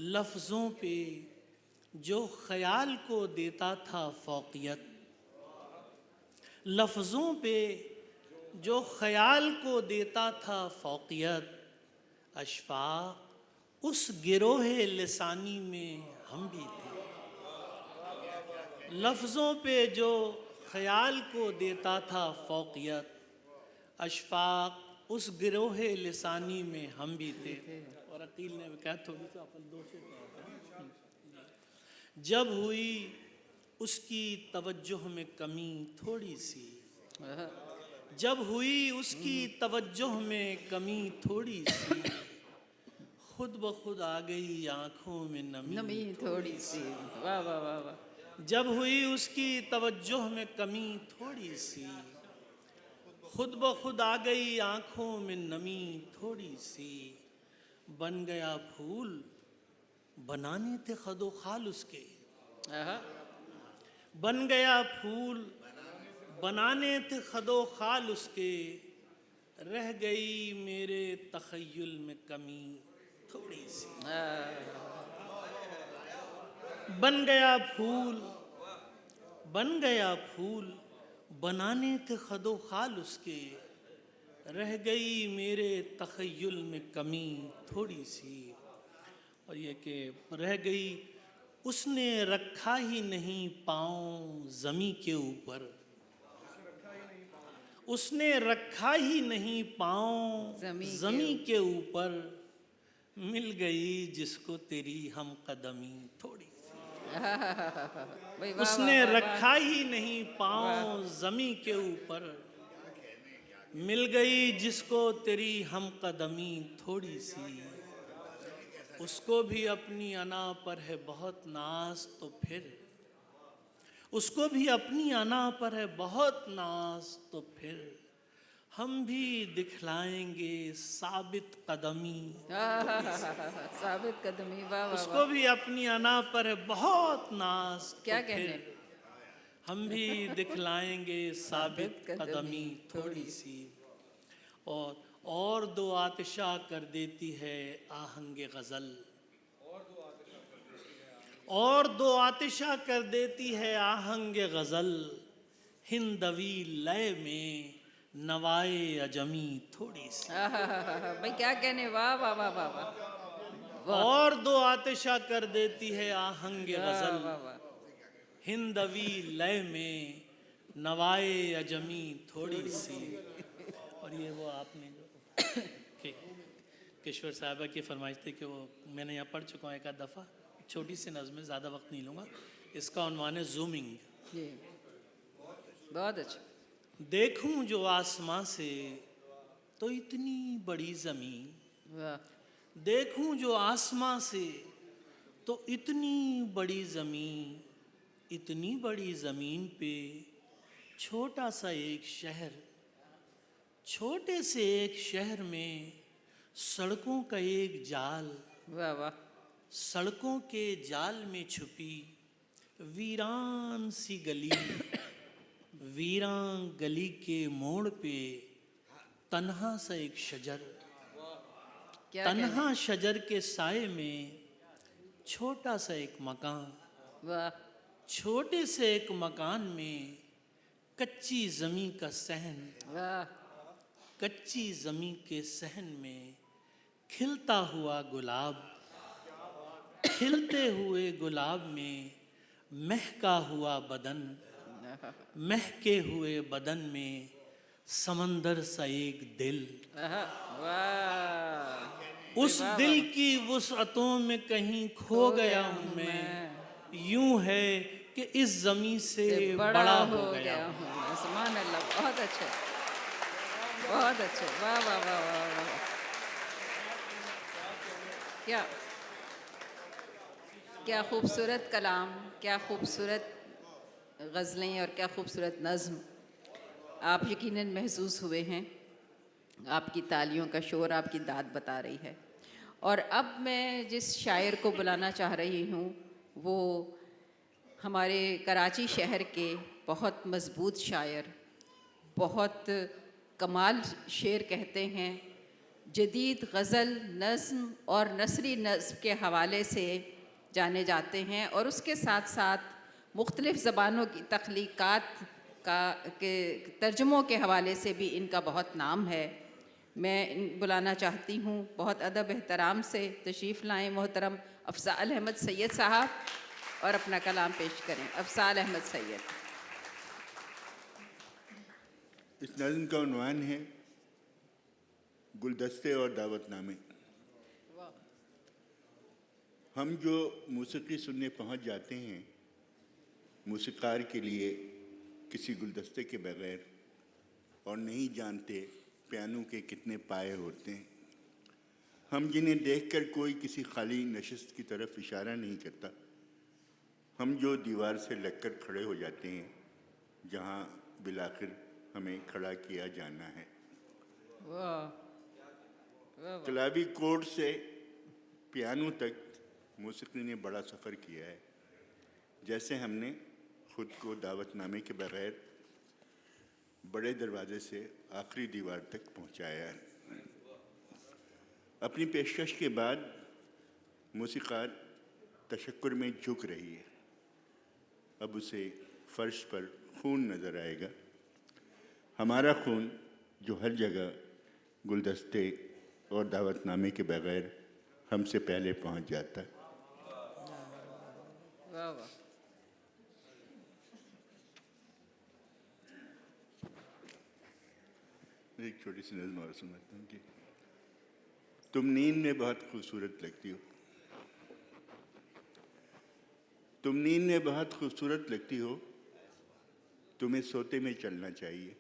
लफ्ज़ों पे जो ख़याल को देता था फ़ौक़ियत, लफ्ज़ों पे जो ख़याल को देता था फ़ौक़ियत, अशफ़ाक़ उस गिरोहे लिसानी में हम भी थे। लफ्ज़ों पे जो ख़याल को देता था फ़ौक़ियत, अशफ़ाक़ उस गिरोहे लिसानी में हम भी थे। और अकील ने कहा थोड़ी सा अपन दो से जब हुई उसकी तवज्जुह में कमी थोड़ी सी, जब हुई उसकी तवज्जुह में कमी थोड़ी सी, खुद ब खुद आ गई आँखों में नमी थोड़ी सी। वाह वाह वाह वाह। जब हुई उसकी तवज्जुह में कमी थोड़ी सी, खुद ब खुद आ गई आँखों में नमी थोड़ी सी। बन गया फूल बनाने थे खदो खाल उसके, बन गया फूल बनाने थे खदो खाल उसके, रह गई मेरे तख़य्युल में कमी थोड़ी सी। बन गया फूल बनाने थे खदो खाल उसके, रह गई मेरे तख़य्युल में कमी थोड़ी सी। और ये कि रह गई, उसने रखा ही नहीं पाँव ज़मी के ऊपर, उसने रखा ही नहीं पाँव ज़मी के ऊपर, मिल गई जिसको तेरी हम कदमी थोड़ी सी। उसने रखा ही नहीं पाँव ज़मी के ऊपर, मिल गई जिसको तेरी हम कदमी थोड़ी सी। उसको भी अपनी अना पर है बहुत नाज, तो फिर उसको भी अपनी अना पर है बहुत नाज, तो फिर हम भी दिखलाएंगे साबित कदमी। साबित कदमी। वाह वाह। उसको भी अपनी अना पर है बहुत नाज, क्या तो कहने। फिर हम भी दिखलाएंगे साबित कदमी थोड़ी सी। और दो आतिशा कर देती है आहंगे गज़ल, और दो आतिशा कर देती है आहंग गजल, हिंदवी लय में नवाए अजमी थोड़ी सी। भाई क्या कहने, वाह वाह वाह वाह वाह, और दो आतिशा कर देती है आहंग वाह गजल, वाह वाह। हिंदवी लय में नवाए अजमी थोड़ी सी। और ये वो आपने जो किश्वर साहबा की फरमाइश थी कि वो मैंने यहाँ पढ़ चुका हूँ एक आध दफ़ा, छोटी सी नज़्म में, ज़्यादा वक्त नहीं लूँगा। इसका उन्वान है जूमिंग। जी बहुत अच्छा। देखूं जो आसमां से तो इतनी बड़ी ज़मीन, वाह देखूं जो आसमां से तो इतनी बड़ी ज़मीन, इतनी बड़ी ज़मीन पे छोटा सा एक शहर, छोटे से एक शहर में सड़कों का एक जाल, वाह वाह, सड़कों के जाल में छुपी वीरान सी गली, वीरान गली के मोड़ पे तन्हा सा एक शजर, क्या तन्हा शजर के साए में छोटा सा एक मकान, वाह छोटे से एक मकान में कच्ची ज़मीं का सहन, वाह, कच्ची ज़मीं के सहन में खिलता हुआ गुलाब, खिलते हुए गुलाब में महका हुआ बदन, महके हुए बदन में समंदर सा एक दिल, वाह उस दिल की वुसअतों में कहीं खो गया हूँ मैं, यूं है कि इस जमी से बड़ा हो गया हूँ। सुभान अल्लाह, बहुत अच्छे, बहुत अच्छे, वाह वाह वाह वाह वाह। क्या क्या खूबसूरत कलाम, क्या खूबसूरत गज़लें और क्या खूबसूरत नज़्म। आप यकीनन महसूस हुए हैं, आपकी तालियों का शोर आपकी दाद बता रही है। और अब मैं जिस शायर को बुलाना चाह रही हूँ वो हमारे कराची शहर के बहुत मज़बूत शायर, बहुत कमाल शेर कहते हैं, जदीद गज़ल, नज़्म और नसरी नज़्म के हवाले से जाने जाते हैं, और उसके साथ साथ मुख्तलिफ़ ज़बानों की तख्लीक़ात का के तर्जुमों के हवाले से भी इनका बहुत नाम है। मैं बुलाना चाहती हूँ, बहुत अदब एहतराम से तशरीफ़ लाएँ मोहतरम अफ़ज़ाल अहमद सैयद साहब, और अपना कलाम पेश करें। अफ़ज़ाल अहमद सैयद। इस नज़्म का उन्वान है गुलदस्ते और दावतनामे। हम जो मौसीकी सुनने पहुंच जाते हैं, मौसीकार के लिए किसी गुलदस्ते के बगैर, और नहीं जानते पियानो के कितने पाए होते हैं। हम जिन्हें देखकर कोई किसी खाली नशिस्त की तरफ इशारा नहीं करता, हम जो दीवार से लगकर खड़े हो जाते हैं जहां बिलाखिर हमें खड़ा किया जाना है। कलावी कोड से पियानो तक मौसीकी ने बड़ा सफ़र किया है। जैसे हमने खुद को दावतनामे के बगैर बड़े दरवाजे से आखिरी दीवार तक पहुंचाया है। अपनी पेशकश के बाद मौसीकार तशक्कुर में झुक रही है। अब उसे फ़र्श पर खून नज़र आएगा, हमारा खून जो हर जगह गुलदस्ते और दावतनामे के बगैर हमसे पहले पहुंच जाता है। वाह वाह। एक छोटी सी नज़्म और सुनाता हूँ कि तुम नींद में बहुत खूबसूरत लगती हो, तुम नींद में बहुत खूबसूरत लगती हो, तुम्हें सोते में चलना चाहिए।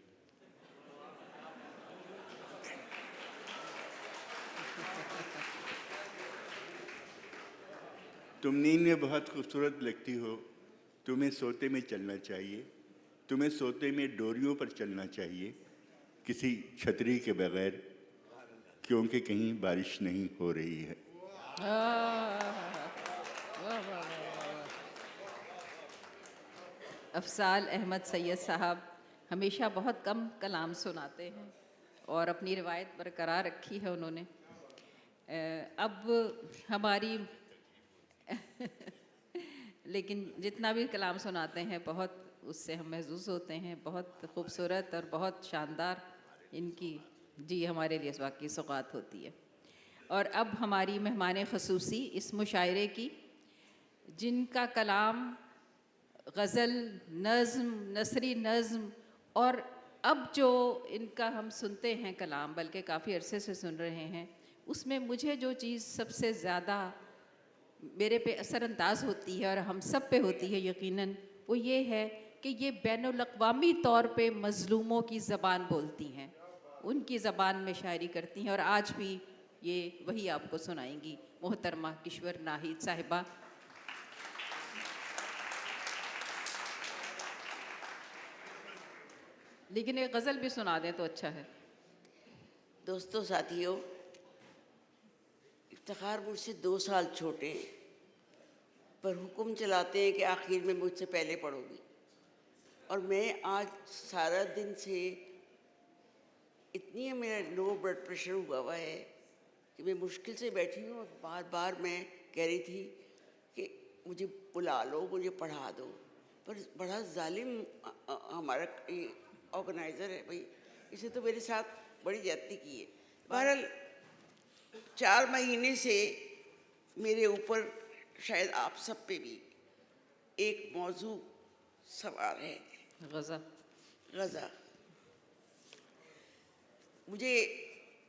तुम नींद में बहुत खूबसूरत लगती हो, तुम्हें सोते में चलना चाहिए, तुम्हें सोते में डोरियों पर चलना चाहिए, किसी छतरी के बगैर, क्योंकि कहीं बारिश नहीं हो रही है। अफ़ज़ाल अहमद सैयद साहब हमेशा बहुत कम कलाम सुनाते हैं और अपनी रिवायत बरकरार रखी है उन्होंने। अब हमारी लेकिन जितना भी कलाम सुनाते हैं बहुत उससे हम महसूस होते हैं, बहुत खूबसूरत और बहुत शानदार इनकी जी हमारे लिए वाकई सौगात होती है। और अब हमारी मेहमान ख़ुसूसी इस मुशायरे की, जिनका कलाम गज़ल, नज़्म, नसरी नज़्म और अब जो इनका हम सुनते हैं कलाम, बल्कि काफ़ी अरसे से सुन रहे हैं, उसमें मुझे जो चीज़ सबसे ज़्यादा मेरे पे असरअंदाज होती है और हम सब पे होती है यकीनन, वो ये है कि ये बैनुल-अक़वामी तौर पे मज़लूमों की ज़बान बोलती हैं, उनकी ज़बान में शायरी करती हैं। और आज भी ये वही आपको सुनाएंगी मोहतरमा किश्वर नाहिद साहिबा। लेकिन एक गज़ल भी सुना दें तो अच्छा है। दोस्तों, साथियों, इफ्तिखार मुझसे 2 साल छोटे हैं, पर हुक्म चलाते हैं कि आखिर में मुझसे पहले पढ़ोगी। और मैं आज सारा दिन से इतनी मेरा लो ब्लड प्रेशर हुआ है कि मैं मुश्किल से बैठी हूँ और बार बार मैं कह रही थी कि मुझे बुला लो, मुझे पढ़ा दो। पर बड़ा जालिम हमारा ऑर्गेनाइज़र है भाई, इसे तो मेरे साथ बड़ी ज्यादती की है। बहरहाल 4 महीने से मेरे ऊपर, शायद आप सब पे भी, एक मौजू सवाल है, गज़ा। मुझे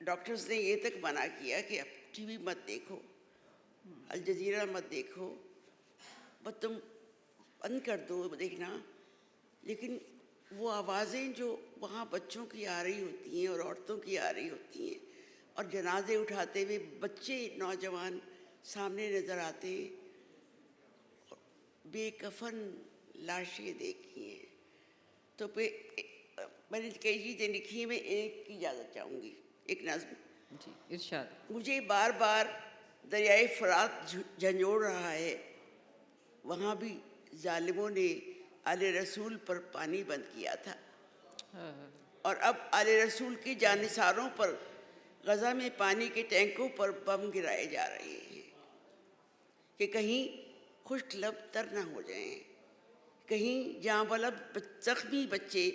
डॉक्टर्स ने ये तक मना किया कि अब टीवी मत देखो, अल जज़ीरा मत देखो, बस तुम बंद कर दो देखना। लेकिन वो आवाज़ें जो वहाँ बच्चों की आ रही होती हैं और औरतों की आ रही होती हैं, और जनाजे उठाते हुए बच्चे, नौजवान सामने नज़र आते हैं, बेकफन लाशें देखी हैं, तो मैंने कई चीज़ें लिखी हैं। मैं एक की इजाज़त चाहूँगी, एक नज़्म। जी, इरशाद। मुझे बार बार दरियाए फ़रात झंझोड़ रहा है, वहाँ भी जालिमों ने आले रसूल पर पानी बंद किया था, और अब आले रसूल के जानिसारों पर गज़ा में पानी के टैंकों पर बम गिराए जा रहे हैं कि कहीं खुश्क लब तर ना हो जाएं, कहीं जांबलब ज़ख्मी बच्चे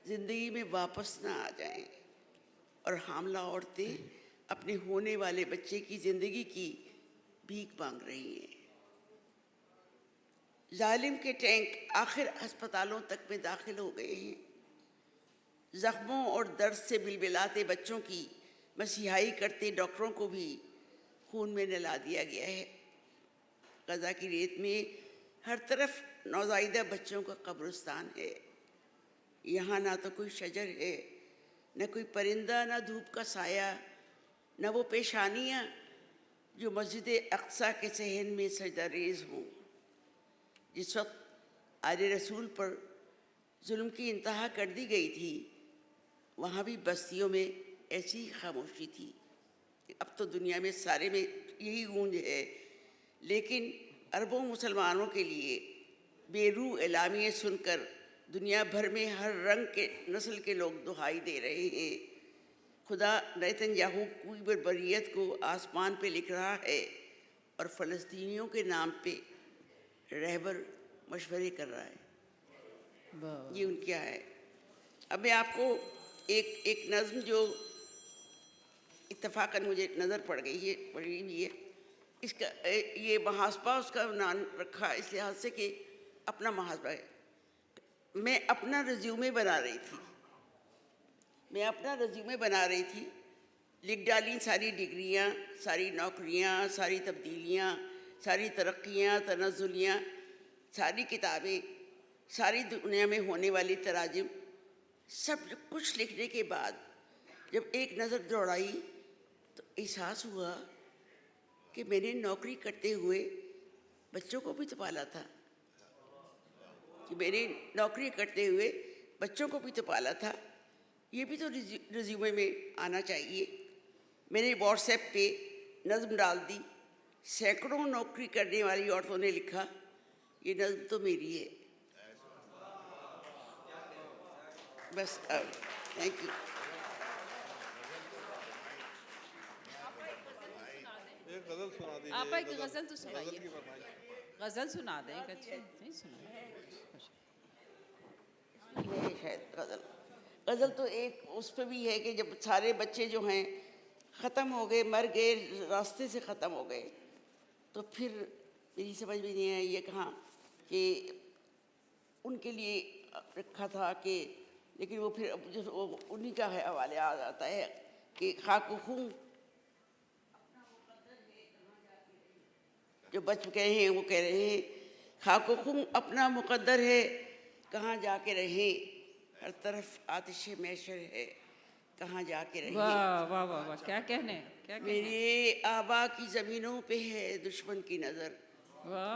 ज़िंदगी में वापस ना आ जाएं, और हामला औरतें अपने होने वाले बच्चे की ज़िंदगी की भीख मांग रही हैं। जालिम के टैंक आखिर अस्पतालों तक में दाखिल हो गए हैं। ज़ख्मों और दर्द से बिलबिलाते बच्चों की मसीहाई करते डॉक्टरों को भी खून में नहला दिया गया है। गज़ा की रेत में हर तरफ नौज़ाइदा बच्चों का कब्रिस्तान है। यहाँ ना तो कोई शजर है, न कोई परिंदा, न धूप का साया, न वो पेशानियाँ जो मस्जिद अक्सा के सहन में सजदा रेज़ हों। जिस वक्त आले रसूल पर जुल्म की इंतहा कर दी गई थी, वहाँ भी बस्तियों में ऐसी खामोशी थी। अब तो दुनिया में सारे में यही गूंज है, लेकिन अरबों मुसलमानों के लिए बेरू एलामिये सुनकर दुनिया भर में हर रंग के नस्ल के लोग दुहाई दे रहे हैं। खुदा नेतन्याहू की बर्बरियत को आसमान पे लिख रहा है और फ़लस्तीनियों के नाम पे रहबर मशवरे कर रहा है। ये उनका है। अब मैं आपको एक नज़्म जो इत्तफ़ाक़न मुझे नज़र पड़ गई है, पड़ी हुई है, इसका ये महासबा उसका नाम रखा इस लिहाज से कि अपना महासबा है। मैं अपना रिज्यूमे बना रही थी, लिख डाली सारी डिग्रियाँ, सारी नौकरियाँ, सारी तब्दीलियाँ, सारी तरक्कियाँ, तनज़्ज़ुलियाँ, सारी किताबें, सारी दुनिया में होने वाली तराजिम, सब कुछ लिखने के बाद जब एक नज़र दौड़ाई तो एहसास हुआ कि मैंने नौकरी करते हुए बच्चों को भी तो पाला था, ये भी तो रिज्यूमे में आना चाहिए। मैंने व्हाट्सएप पे नज़्म डाल दी, सैकड़ों नौकरी करने वाली औरतों ने लिखा, ये नज़्म तो मेरी है। बस थैंक यू। एक गज़ल सुना दीजिए। आप एक गज़ल तो सुनाइए। गजल सुना दें एक अच्छी, नहीं सुना है शायद गज़ल। गज़ल तो एक उस पे भी है कि जब सारे बच्चे जो हैं ख़त्म हो गए, मर गए, रास्ते से ख़त्म हो गए, तो फिर मेरी समझ में नहीं आई ये कहाँ कि उनके लिए रखा था कि, लेकिन वो फिर अब जो वो उन्हीं का है हवाले आ जाता है कि खाको खूं जो बच गए हैं वो कह रहे हैं खाको खूं अपना मुकद्दर है, कहाँ जाके रहे, हर तरफ आतिश मैशर है, कहाँ जाके रहे। वाह वाह वाह वाह, क्या कहने, क्या कहने। मेरे आबा की ज़मीनों पे है दुश्मन की नज़र। वाह,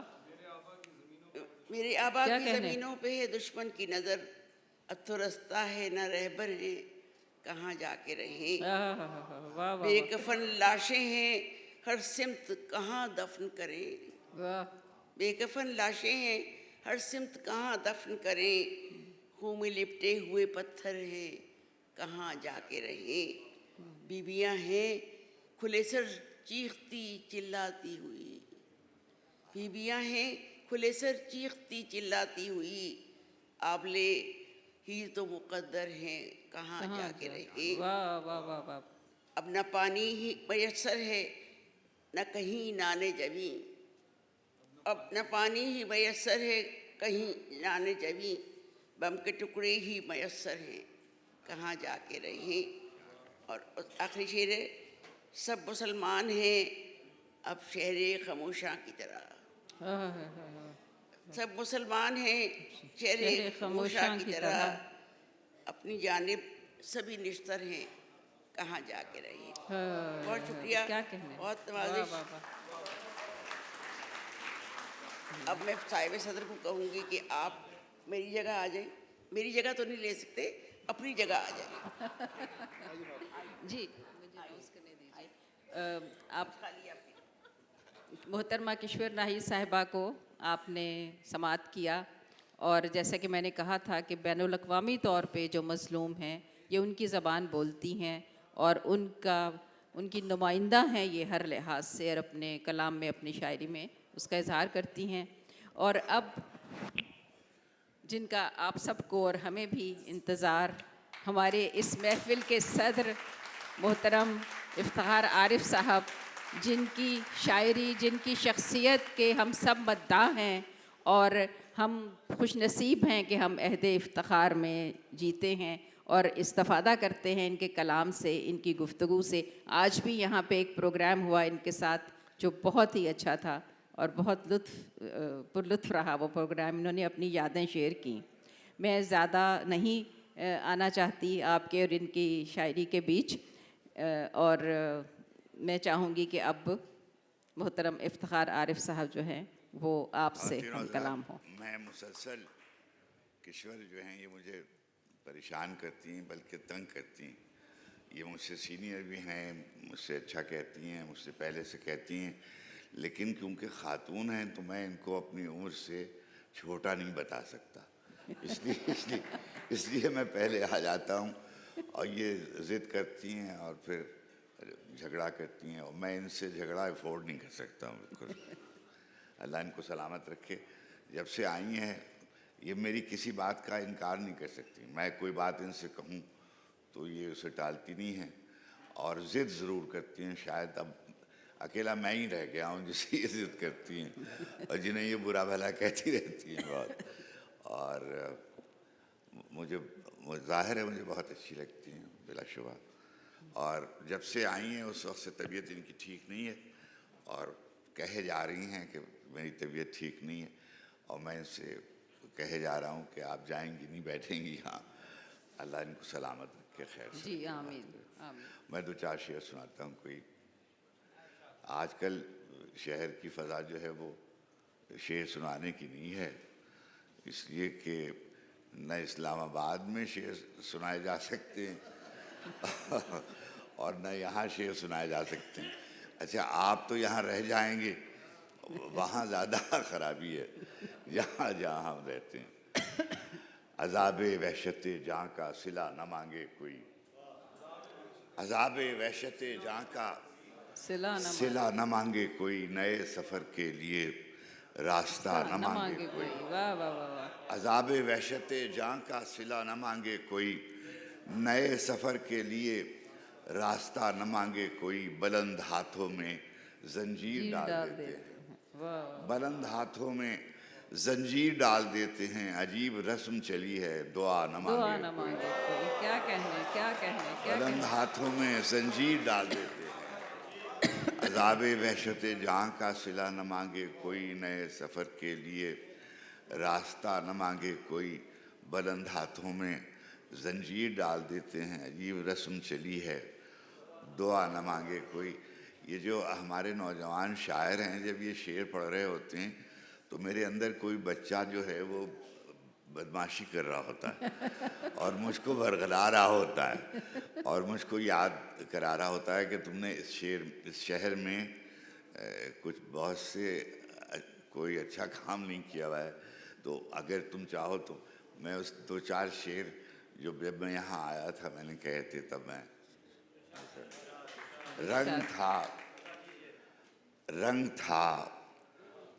मेरे आबा क्या की कहने। ज़मीनों पे है दुश्मन की नज़र, अब तो रास्ता है न रहबर है, कहाँ जाके रहे। वाह वाह वाह, बेकफन लाशें हैं हर सिमत, कहाँ दफन करें। वाह, बेकफन लाशें हैं हर सिमत, कहाँ दफन करें। खून में लिपटे हुए पत्थर हैं, कहाँ जाके रहे। बीबियाँ हैं खुले सर चीखती चिल्लाती हुई, बीबियाँ हैं खुले सर चीखती चिल्लाती हुई, आबले ही तो मुकद्दर हैं, कहाँ जाके रहे। वाह वाह वाह वाह, अब न पानी ही मयसर है न कहीं नाने जमी, अब न पानी ही मयसर है कहीं नाने जमी, बम के टुकड़े ही मयसर हैं, कहाँ जाके रहे। और आखिरी शेर है, सब मुसलमान हैं अब शहरे खामोशां की तरह, सब मुसलमान हैं शहरे खामोशां की तरह, अपनी जानिब सभी निश्तर हैं, कहाँ जाके रहे। बहुत शुक्रिया, क्या कहने। बहुत वाह नवाजिश। वाह वाह, अब मैं साहिब सदर को कहूँगी कि आप मेरी जगह आ जाएं। मेरी जगह तो नहीं ले सकते, अपनी जगह आ जाएं। जी मुझे नोज करने दीजिए। आप मोहतरमा किश्वर नाहिद साहिबा को आपने समाअत किया, और जैसा कि मैंने कहा था कि बैनुल अक़वामी तौर पे जो मज़लूम हैं ये उनकी ज़बान बोलती हैं और उनकी नुमाइंदा हैं ये हर लिहाज से, और अपने कलाम में अपनी शायरी में उसका इजहार करती हैं। और अब जिनका आप सबको और हमें भी इंतज़ार, हमारे इस महफ़िल के सदर मोहतरम इफ्तिखार आरिफ साहब, जिनकी शायरी, जिनकी शख्सियत के हम सब मद्दाह हैं, और हम खुश नसीब हैं कि हम अहद इफ्तिखार में जीते हैं और इस्तिफ़ादा करते हैं इनके कलाम से, इनकी गुफ्तगू से। आज भी यहाँ पे एक प्रोग्राम हुआ इनके साथ जो बहुत ही अच्छा था और बहुत पुरलुत्फ़ रहा वो प्रोग्राम। इन्होंने अपनी यादें शेयर की। मैं ज़्यादा नहीं आना चाहती आपके और इनकी शायरी के बीच, और मैं चाहूँगी कि अब मोहतरम इफ्तिखार आरिफ साहब जो हैं वो आपसे हम कलाम हो। मैं मुसलसल किश्वर जो हैं ये मुझे परेशान करती हैं, बल्कि तंग करती हैं। ये मुझसे सीनियर भी हैं, मुझसे अच्छा कहती हैं, मुझसे पहले से कहती हैं, लेकिन क्योंकि ख़ातून हैं तो मैं इनको अपनी उम्र से छोटा नहीं बता सकता, इसलिए मैं पहले आ जाता हूँ और ये ज़िद करती हैं और फिर झगड़ा करती हैं, और मैं इनसे झगड़ा अफोर्ड नहीं कर सकता हूँ बिल्कुल। अल्लाह इनको सलामत रखे। जब से आई हैं ये मेरी किसी बात का इनकार नहीं कर सकती। मैं कोई बात इनसे कहूँ तो ये उसे टालती नहीं हैं और ज़िद ज़रूर करती हैं। शायद अब अकेला मैं ही रह गया हूँ जिसे ये ज़िद करती हैं और जिन्हें ये बुरा भला कहती रहती हैं बहुत। और मुझे ज़ाहिर है मुझे बहुत अच्छी लगती हैं बिलाशुबा। और जब से आई हैं उस वक्त से तबीयत इनकी ठीक नहीं है और कहे जा रही हैं कि मेरी तबीयत ठीक नहीं है, और मैं इनसे कहे जा रहा हूँ कि आप जाएंगी नहीं, बैठेंगी यहाँ। अल्लाह इनको सलामत रखे। खैर से जी आमीन आमीन। मैं दो चार शेर सुनाता हूँ। कोई आजकल शहर की फ़ज़ा जो है वो शेर सुनाने की नहीं है, इसलिए कि न इस्लामाबाद में शेर सुनाए जा सकते हैं और न यहाँ शेर सुनाए जा सकते हैं। अच्छा आप तो यहाँ रह जाएंगे, वहाँ ज़्यादा ख़राबी है जहाँ जहाँ हम रहते हैं। अज़ाबे वहशते जहाँ का सिला न मांगे कोई, अज़ाबे वहशते जहाँ का सिला न मांगे कोई, नए सफ़र के लिए रास्ता न मांगे कोई। वाह वाह वाह वाह। अज़ाब वहशत जान का सिला न मांगे कोई, नए सफ़र के लिए रास्ता न मांगे कोई, बुलंद हाथों में जंजीर डाल देते हैं। बुलंद हाथों में जंजीर डाल देते हैं, अजीब रस्म चली है दुआ न दुआ न मांगे मांगे कोई। क्या कहने क्या कहने क्या बुलंद कहने। हाथों में जंजीर डाल देते हैं। अज़ाब वहशत जहाँ का सिला न मांगे कोई, नए सफ़र के लिए रास्ता न मांगे कोई, बुलंद हाथों में जंजीर डाल देते हैं, अजीब रस्म चली है दुआ न मांगे कोई। ये जो हमारे नौजवान शायर हैं, जब ये शेर पढ़ रहे होते हैं तो मेरे अंदर कोई बच्चा जो है वो बदमाशी कर रहा होता है और मुझको बरगला रहा होता है और मुझको याद करा रहा होता है कि तुमने इस शहर में कुछ बहुत से कोई अच्छा काम नहीं किया हुआ है, तो अगर तुम चाहो तो मैं उस 2-4 शेर जो जब मैं यहाँ आया था मैंने कहे थे, तब मैं रंग था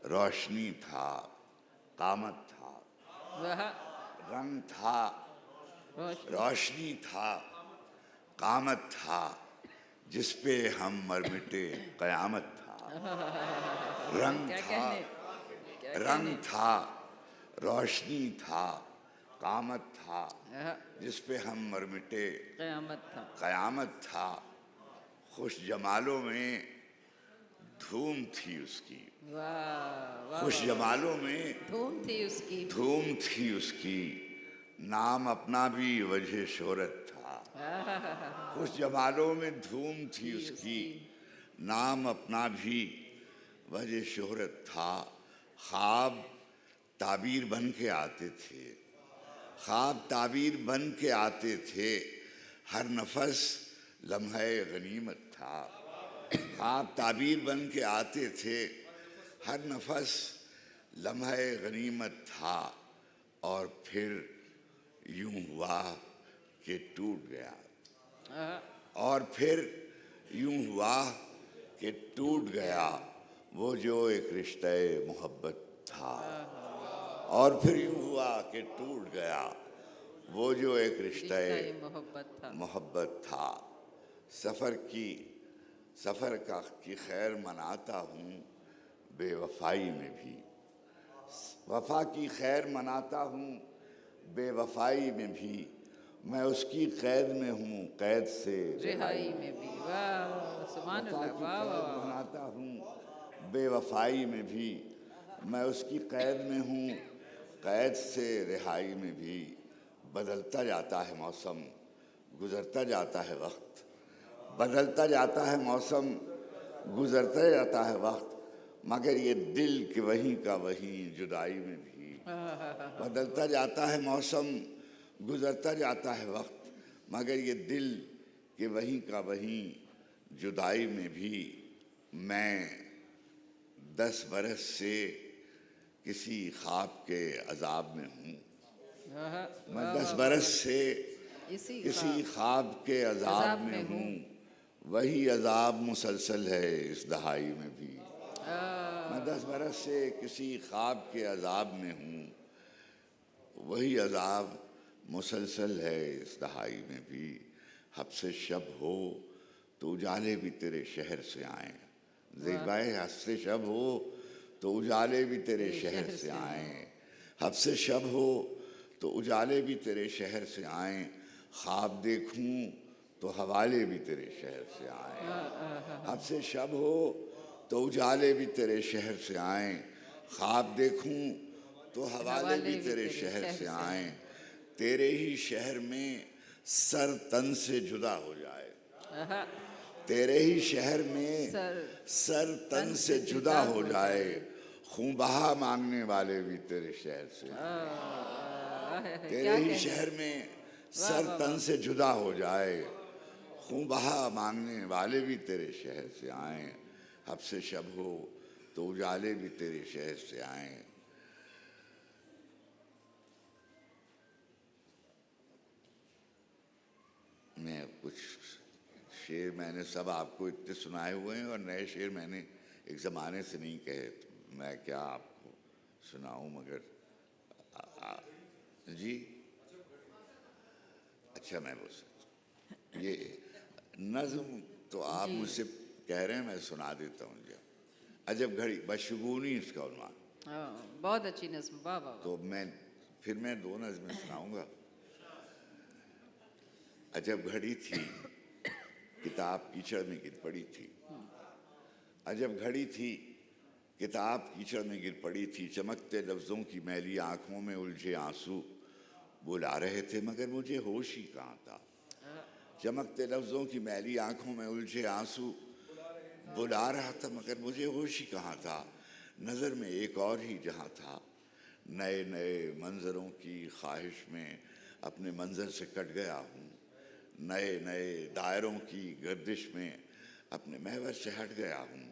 रोशनी था कामत था। रंग था रोशनी था कामत था, जिस पे हम मर मिटे कयामत था। रंग था रोशनी था कामत था, जिस पे हम मर मिटे कयामत था। खुश जमालों में धूम थी उसकी, खुश जमालों में धूम थी उसकी, नाम अपना भी वजह शोहरत था। खुश जमालों में धूम थी उसकी, नाम अपना भी वजह शोहरत था। ख्वाब ताबीर बन के आते थे, ख्वाब ताबीर बन के आते थे, हर नफस लम्हे गनीमत था। ख्वाब ताबीर बन के आते थे, हर नफस लम्हे गनीमत था। और फिर यूं हुआ कि टूट गया, और फिर यूं हुआ कि टूट गया वो जो एक रिश्ते मोहब्बत था। और फिर यूं हुआ कि टूट गया वो जो एक रिश्ते मोहब्बत था। सफ़र की खैर मनाता हूँ बेवफाई में भी, वफा की खैर मनाता हूँ बेवफाई में भी। मैं उसकी कैद में हूँ कैद से रिहाई में भी। वाह सुभान अल्लाह। वाह वाह। मनाता हूँ बेवफाई में भी, मैं उसकी कैद में हूँ कैद से रिहाई में भी। बदलता जाता है मौसम गुज़रता जाता है वक्त, बदलता जाता है मौसम गुज़रता जाता है वक्त, मगर ये दिल के वहीं का वहीं जुदाई में भी। बदलता जाता है मौसम गुज़रता जाता है वक्त, मगर ये दिल के वहीं का वहीं जुदाई में भी। मैं 10 बरस से किसी ख्वाब के अजाब में हूँ, मैं 10 बरस से किसी ख्वाब के अजाब में हूँ, वही अजाब मुसलसल है इस दहाई में भी। मैं 10 बरस से किसी ख्वाब के अजाब में हूँ, वही अजाब मुसलसल है इस दहाई में भी। हब से शब हो तो उजाले भी तेरे शहर से आए, ज़ेबाए हब से शब हो तो उजाले भी तेरे शहर से आए। हब से शब हो तो उजाले भी तेरे शहर से आए, ख्वाब देखूं तो हवाले भी तेरे शहर से आए। हब से शब हो तो उजाले भी तेरे शहर से आए, ख्वाब देखूं तो हवाले भी तेरे शहर से आए। तेरे ही शहर में सर तन से जुदा हो जाए, तेरे ही शहर में सर तन से जुदा हो जाए, खून बहा मांगने वाले भी तेरे शहर से आए। तेरे ही शहर में सर तन से जुदा हो जाए, खून बहा मांगने वाले भी तेरे शहर से आए। हब से शब हो तो उजाले भी तेरे शहर से आए। मैं कुछ शेर मैंने सब आपको इतने सुनाए हुए हैं और नए शेर मैंने एक ज़माने से नहीं कहे, तो मैं क्या आपको सुनाऊं, मगर जी अच्छा मैं बोल सकता, ये नज़्म तो आप मुझसे कह रहे हैं, मैं सुना देता हूँ। जब अजब घड़ी बशगुनी इसका उन्वान। बहुत अच्छी नज़्म, वाह वाह। तो मैं 2 नज़्में सुनाऊंगा। अजब घड़ी थी किताब कीचड़ में गिर पड़ी थी, अजब घड़ी थी किताब कीचड़ में गिर पड़ी थी, चमकते लफ्ज़ों की मैली आंखों में उलझे आंसू बुला रहे थे मगर मुझे होश ही कहाँ था। चमकते लफ्ज़ों की मैली आंखों में उलझे आंसू बुला रहा था मगर मुझे होश ही कहाँ था। नज़र में एक और ही जहाँ था, नए नए मंज़रों की ख्वाहिश में अपने मंज़र से कट गया हूँ, नए नए दायरों की गर्दिश में अपने महवर से हट गया हूँ।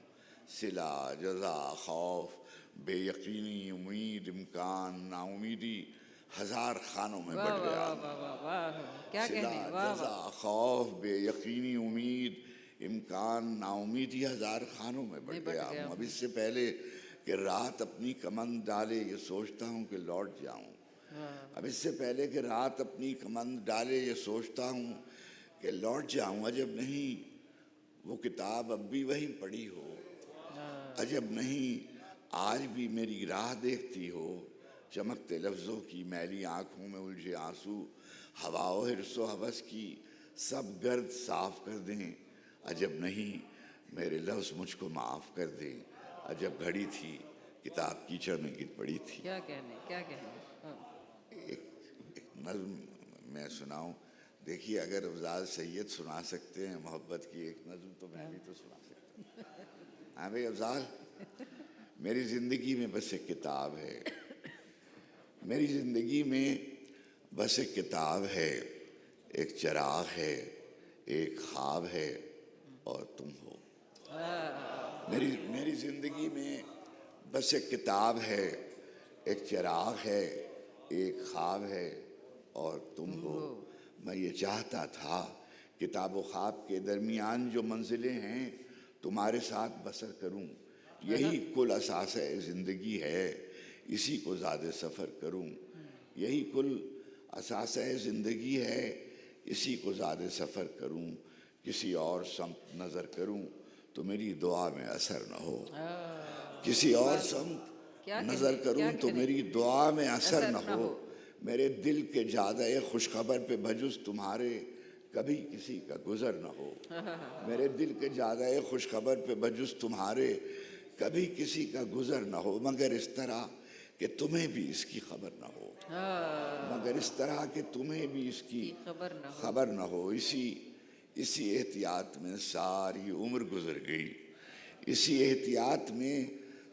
सिला जज़ा खौफ बेयकीनी उम्मीद इम्कान नाउमीदी हज़ार खानों में बढ़ गया हूँ। सिला जज़ा खौफ बेयकीनी उम्मीद इम्कान नाउमीदी हज़ार खानों में बढ़ गया हूँ। अब इससे पहले कि रात अपनी कमंद डाले ये सोचता हूँ कि लौट जाऊँ, अब इससे पहले कि रात अपनी कमंद डाले ये सोचता हूँ कि लौट जाऊँ। अजब नहीं वो किताब अब भी वहीं पड़ी हो, अजब नहीं आज भी मेरी राह देखती हो। चमकते लफ्ज़ों की मैली आंखों में उलझे आंसू हवाओ हिर्सो हवस की सब गर्द साफ कर दें। अजब नहीं मेरे लफ्ज़ मुझको माफ़ कर दें। अजब घड़ी थी किताब कीचड़ में गिर पड़ी थी। क्या कहने। एक नज़्म मैं सुनाऊं। देखिए अगर अफजाल सैयद सुना सकते हैं मोहब्बत की एक नज़्म तो मैं भी तो सुना सकता हूँ। हाँ भाई अफजाल, मेरी ज़िंदगी में बस एक किताब है, मेरी ज़िंदगी में बस एक किताब है, एक चिराग है, एक ख्वाब है और तुम हो। मेरी ज़िंदगी में बस एक किताब है, एक चिराग है, एक ख्वाब है और तुम हो। मैं ये चाहता था किताब व ख्वाब के दरमियान जो मंजिलें हैं तुम्हारे साथ बसर करूं, यही कुल असास है ज़िंदगी है, इसी को ज़्यादा सफ़र करूं। यही कुल असास है ज़िंदगी है, इसी को ज़्यादा सफ़र करूं। किसी और समत नज़र करूं तो मेरी दुआ में असर न हो, किसी और समत नज़र करूं तो मेरी दुआ में असर न हो। मेरे दिल के ज़्यादा खुशखबर पे बजुज़ तुम्हारे कभी किसी का गुज़र न हो। मेरे दिल के ज़्यादा खुशखबर पे बजुज़ तुम्हारे कभी किसी का गुज़र न हो, मगर इस तरह कि तुम्हें भी इसकी खबर न हो, मगर इस तरह कि तुम्हें भी इसकी खबर न हो। इसी एहतियात में सारी उम्र गुज़र गई, इसी एहतियात में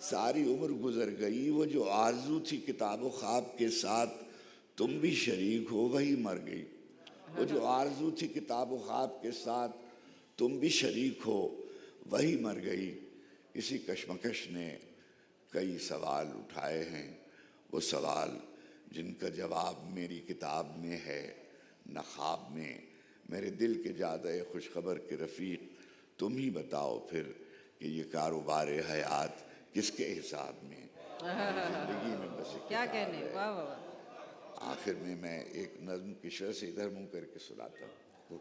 सारी उम्र गुज़र गई। वो जो आरज़ू थी किताब व ख्वाब के साथ तुम भी शरीक हो वही मर गई। वो जो आरज़ू थी किताब व ख्वाब के साथ तुम भी शरीक हो वही मर गई। इसी कशमकश ने कई सवाल उठाए हैं, वो सवाल जिनका जवाब मेरी किताब में है न ख्वाब में। मेरे दिल के ज़्यादा खुशखबर के रफ़ीक तुम ही बताओ फिर कि ये कारोबार हयात किसके हिसाब में। ज़िंदगी में बस क्या कहने, वाह वाह। आखिर में मैं एक नज़्म किशोर से इधर मुंह करके सुनाता हूँ।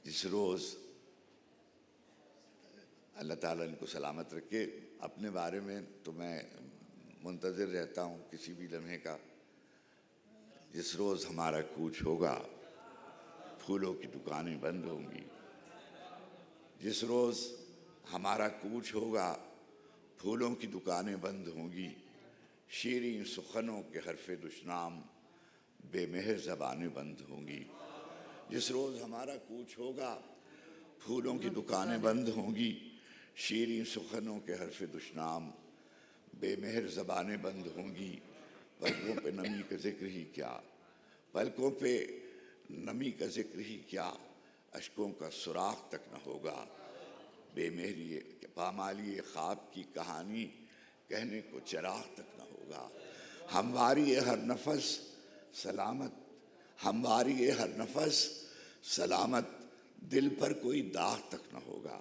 जिस रोज़ अल्लाह ताला इनको सलामत रखे, अपने बारे में तो मैं मुंतज़िर रहता हूँ किसी भी लम्हे का। जिस रोज़ हमारा कूच होगा फूलों की दुकानें बंद होंगी, जिस रोज़ हमारा कूच होगा फूलों की दुकानें बंद होंगी। शीरीं सुखनों के हरफ़े दुश्नाम बेमेहर ज़बानें बंद होंगी। जिस रोज़ हमारा कूच होगा फूलों की दुकानें बंद होंगी। शीरीं सुखनों के हरफ़े दुश्नाम बेमेहर ज़बानें बंद होंगी। पलकों पे नमी का ज़िक्र ही क्या, पलकों पे नमी का ज़िक्र ही क्या, अश्कों का सुराख तक न होगा। बेमेहरी पामाली ख्वाब की कहानी कहने को चिराग तक न होगा। हमवारी हर नफस सलामत, हमवारी हर नफस सलामत, दिल पर कोई दाग तक न होगा।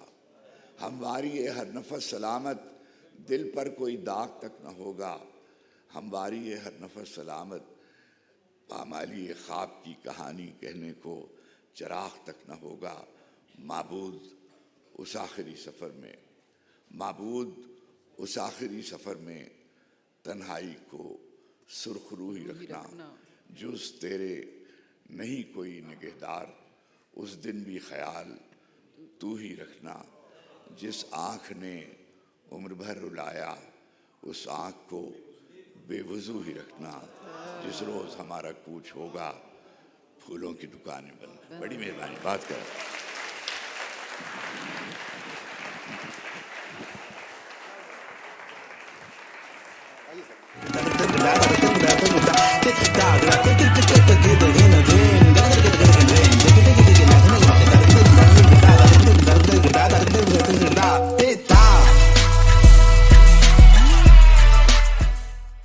हमवारी हर नफस सलामत, दिल पर कोई दाग तक न होगा, हमवारी ये हर नफस सलामत, पामाली ये ख्वाब की कहानी कहने को चराग तक न होगा। माबूद उस आखिरी सफ़र में, माबूद उस आखिरी सफ़र में तन्हाई को सुरखरू ही रखना, जुज़ तेरे नहीं कोई निगहदार, उस दिन भी ख्याल तू ही रखना। जिस आँख ने उम्र भर रुलाया, उस आँख को बेवजू ही रखना। जिस रोज़ हमारा कूच होगा, फूलों की दुकानें बंद। बड़ी मेहरबानी, बात कर।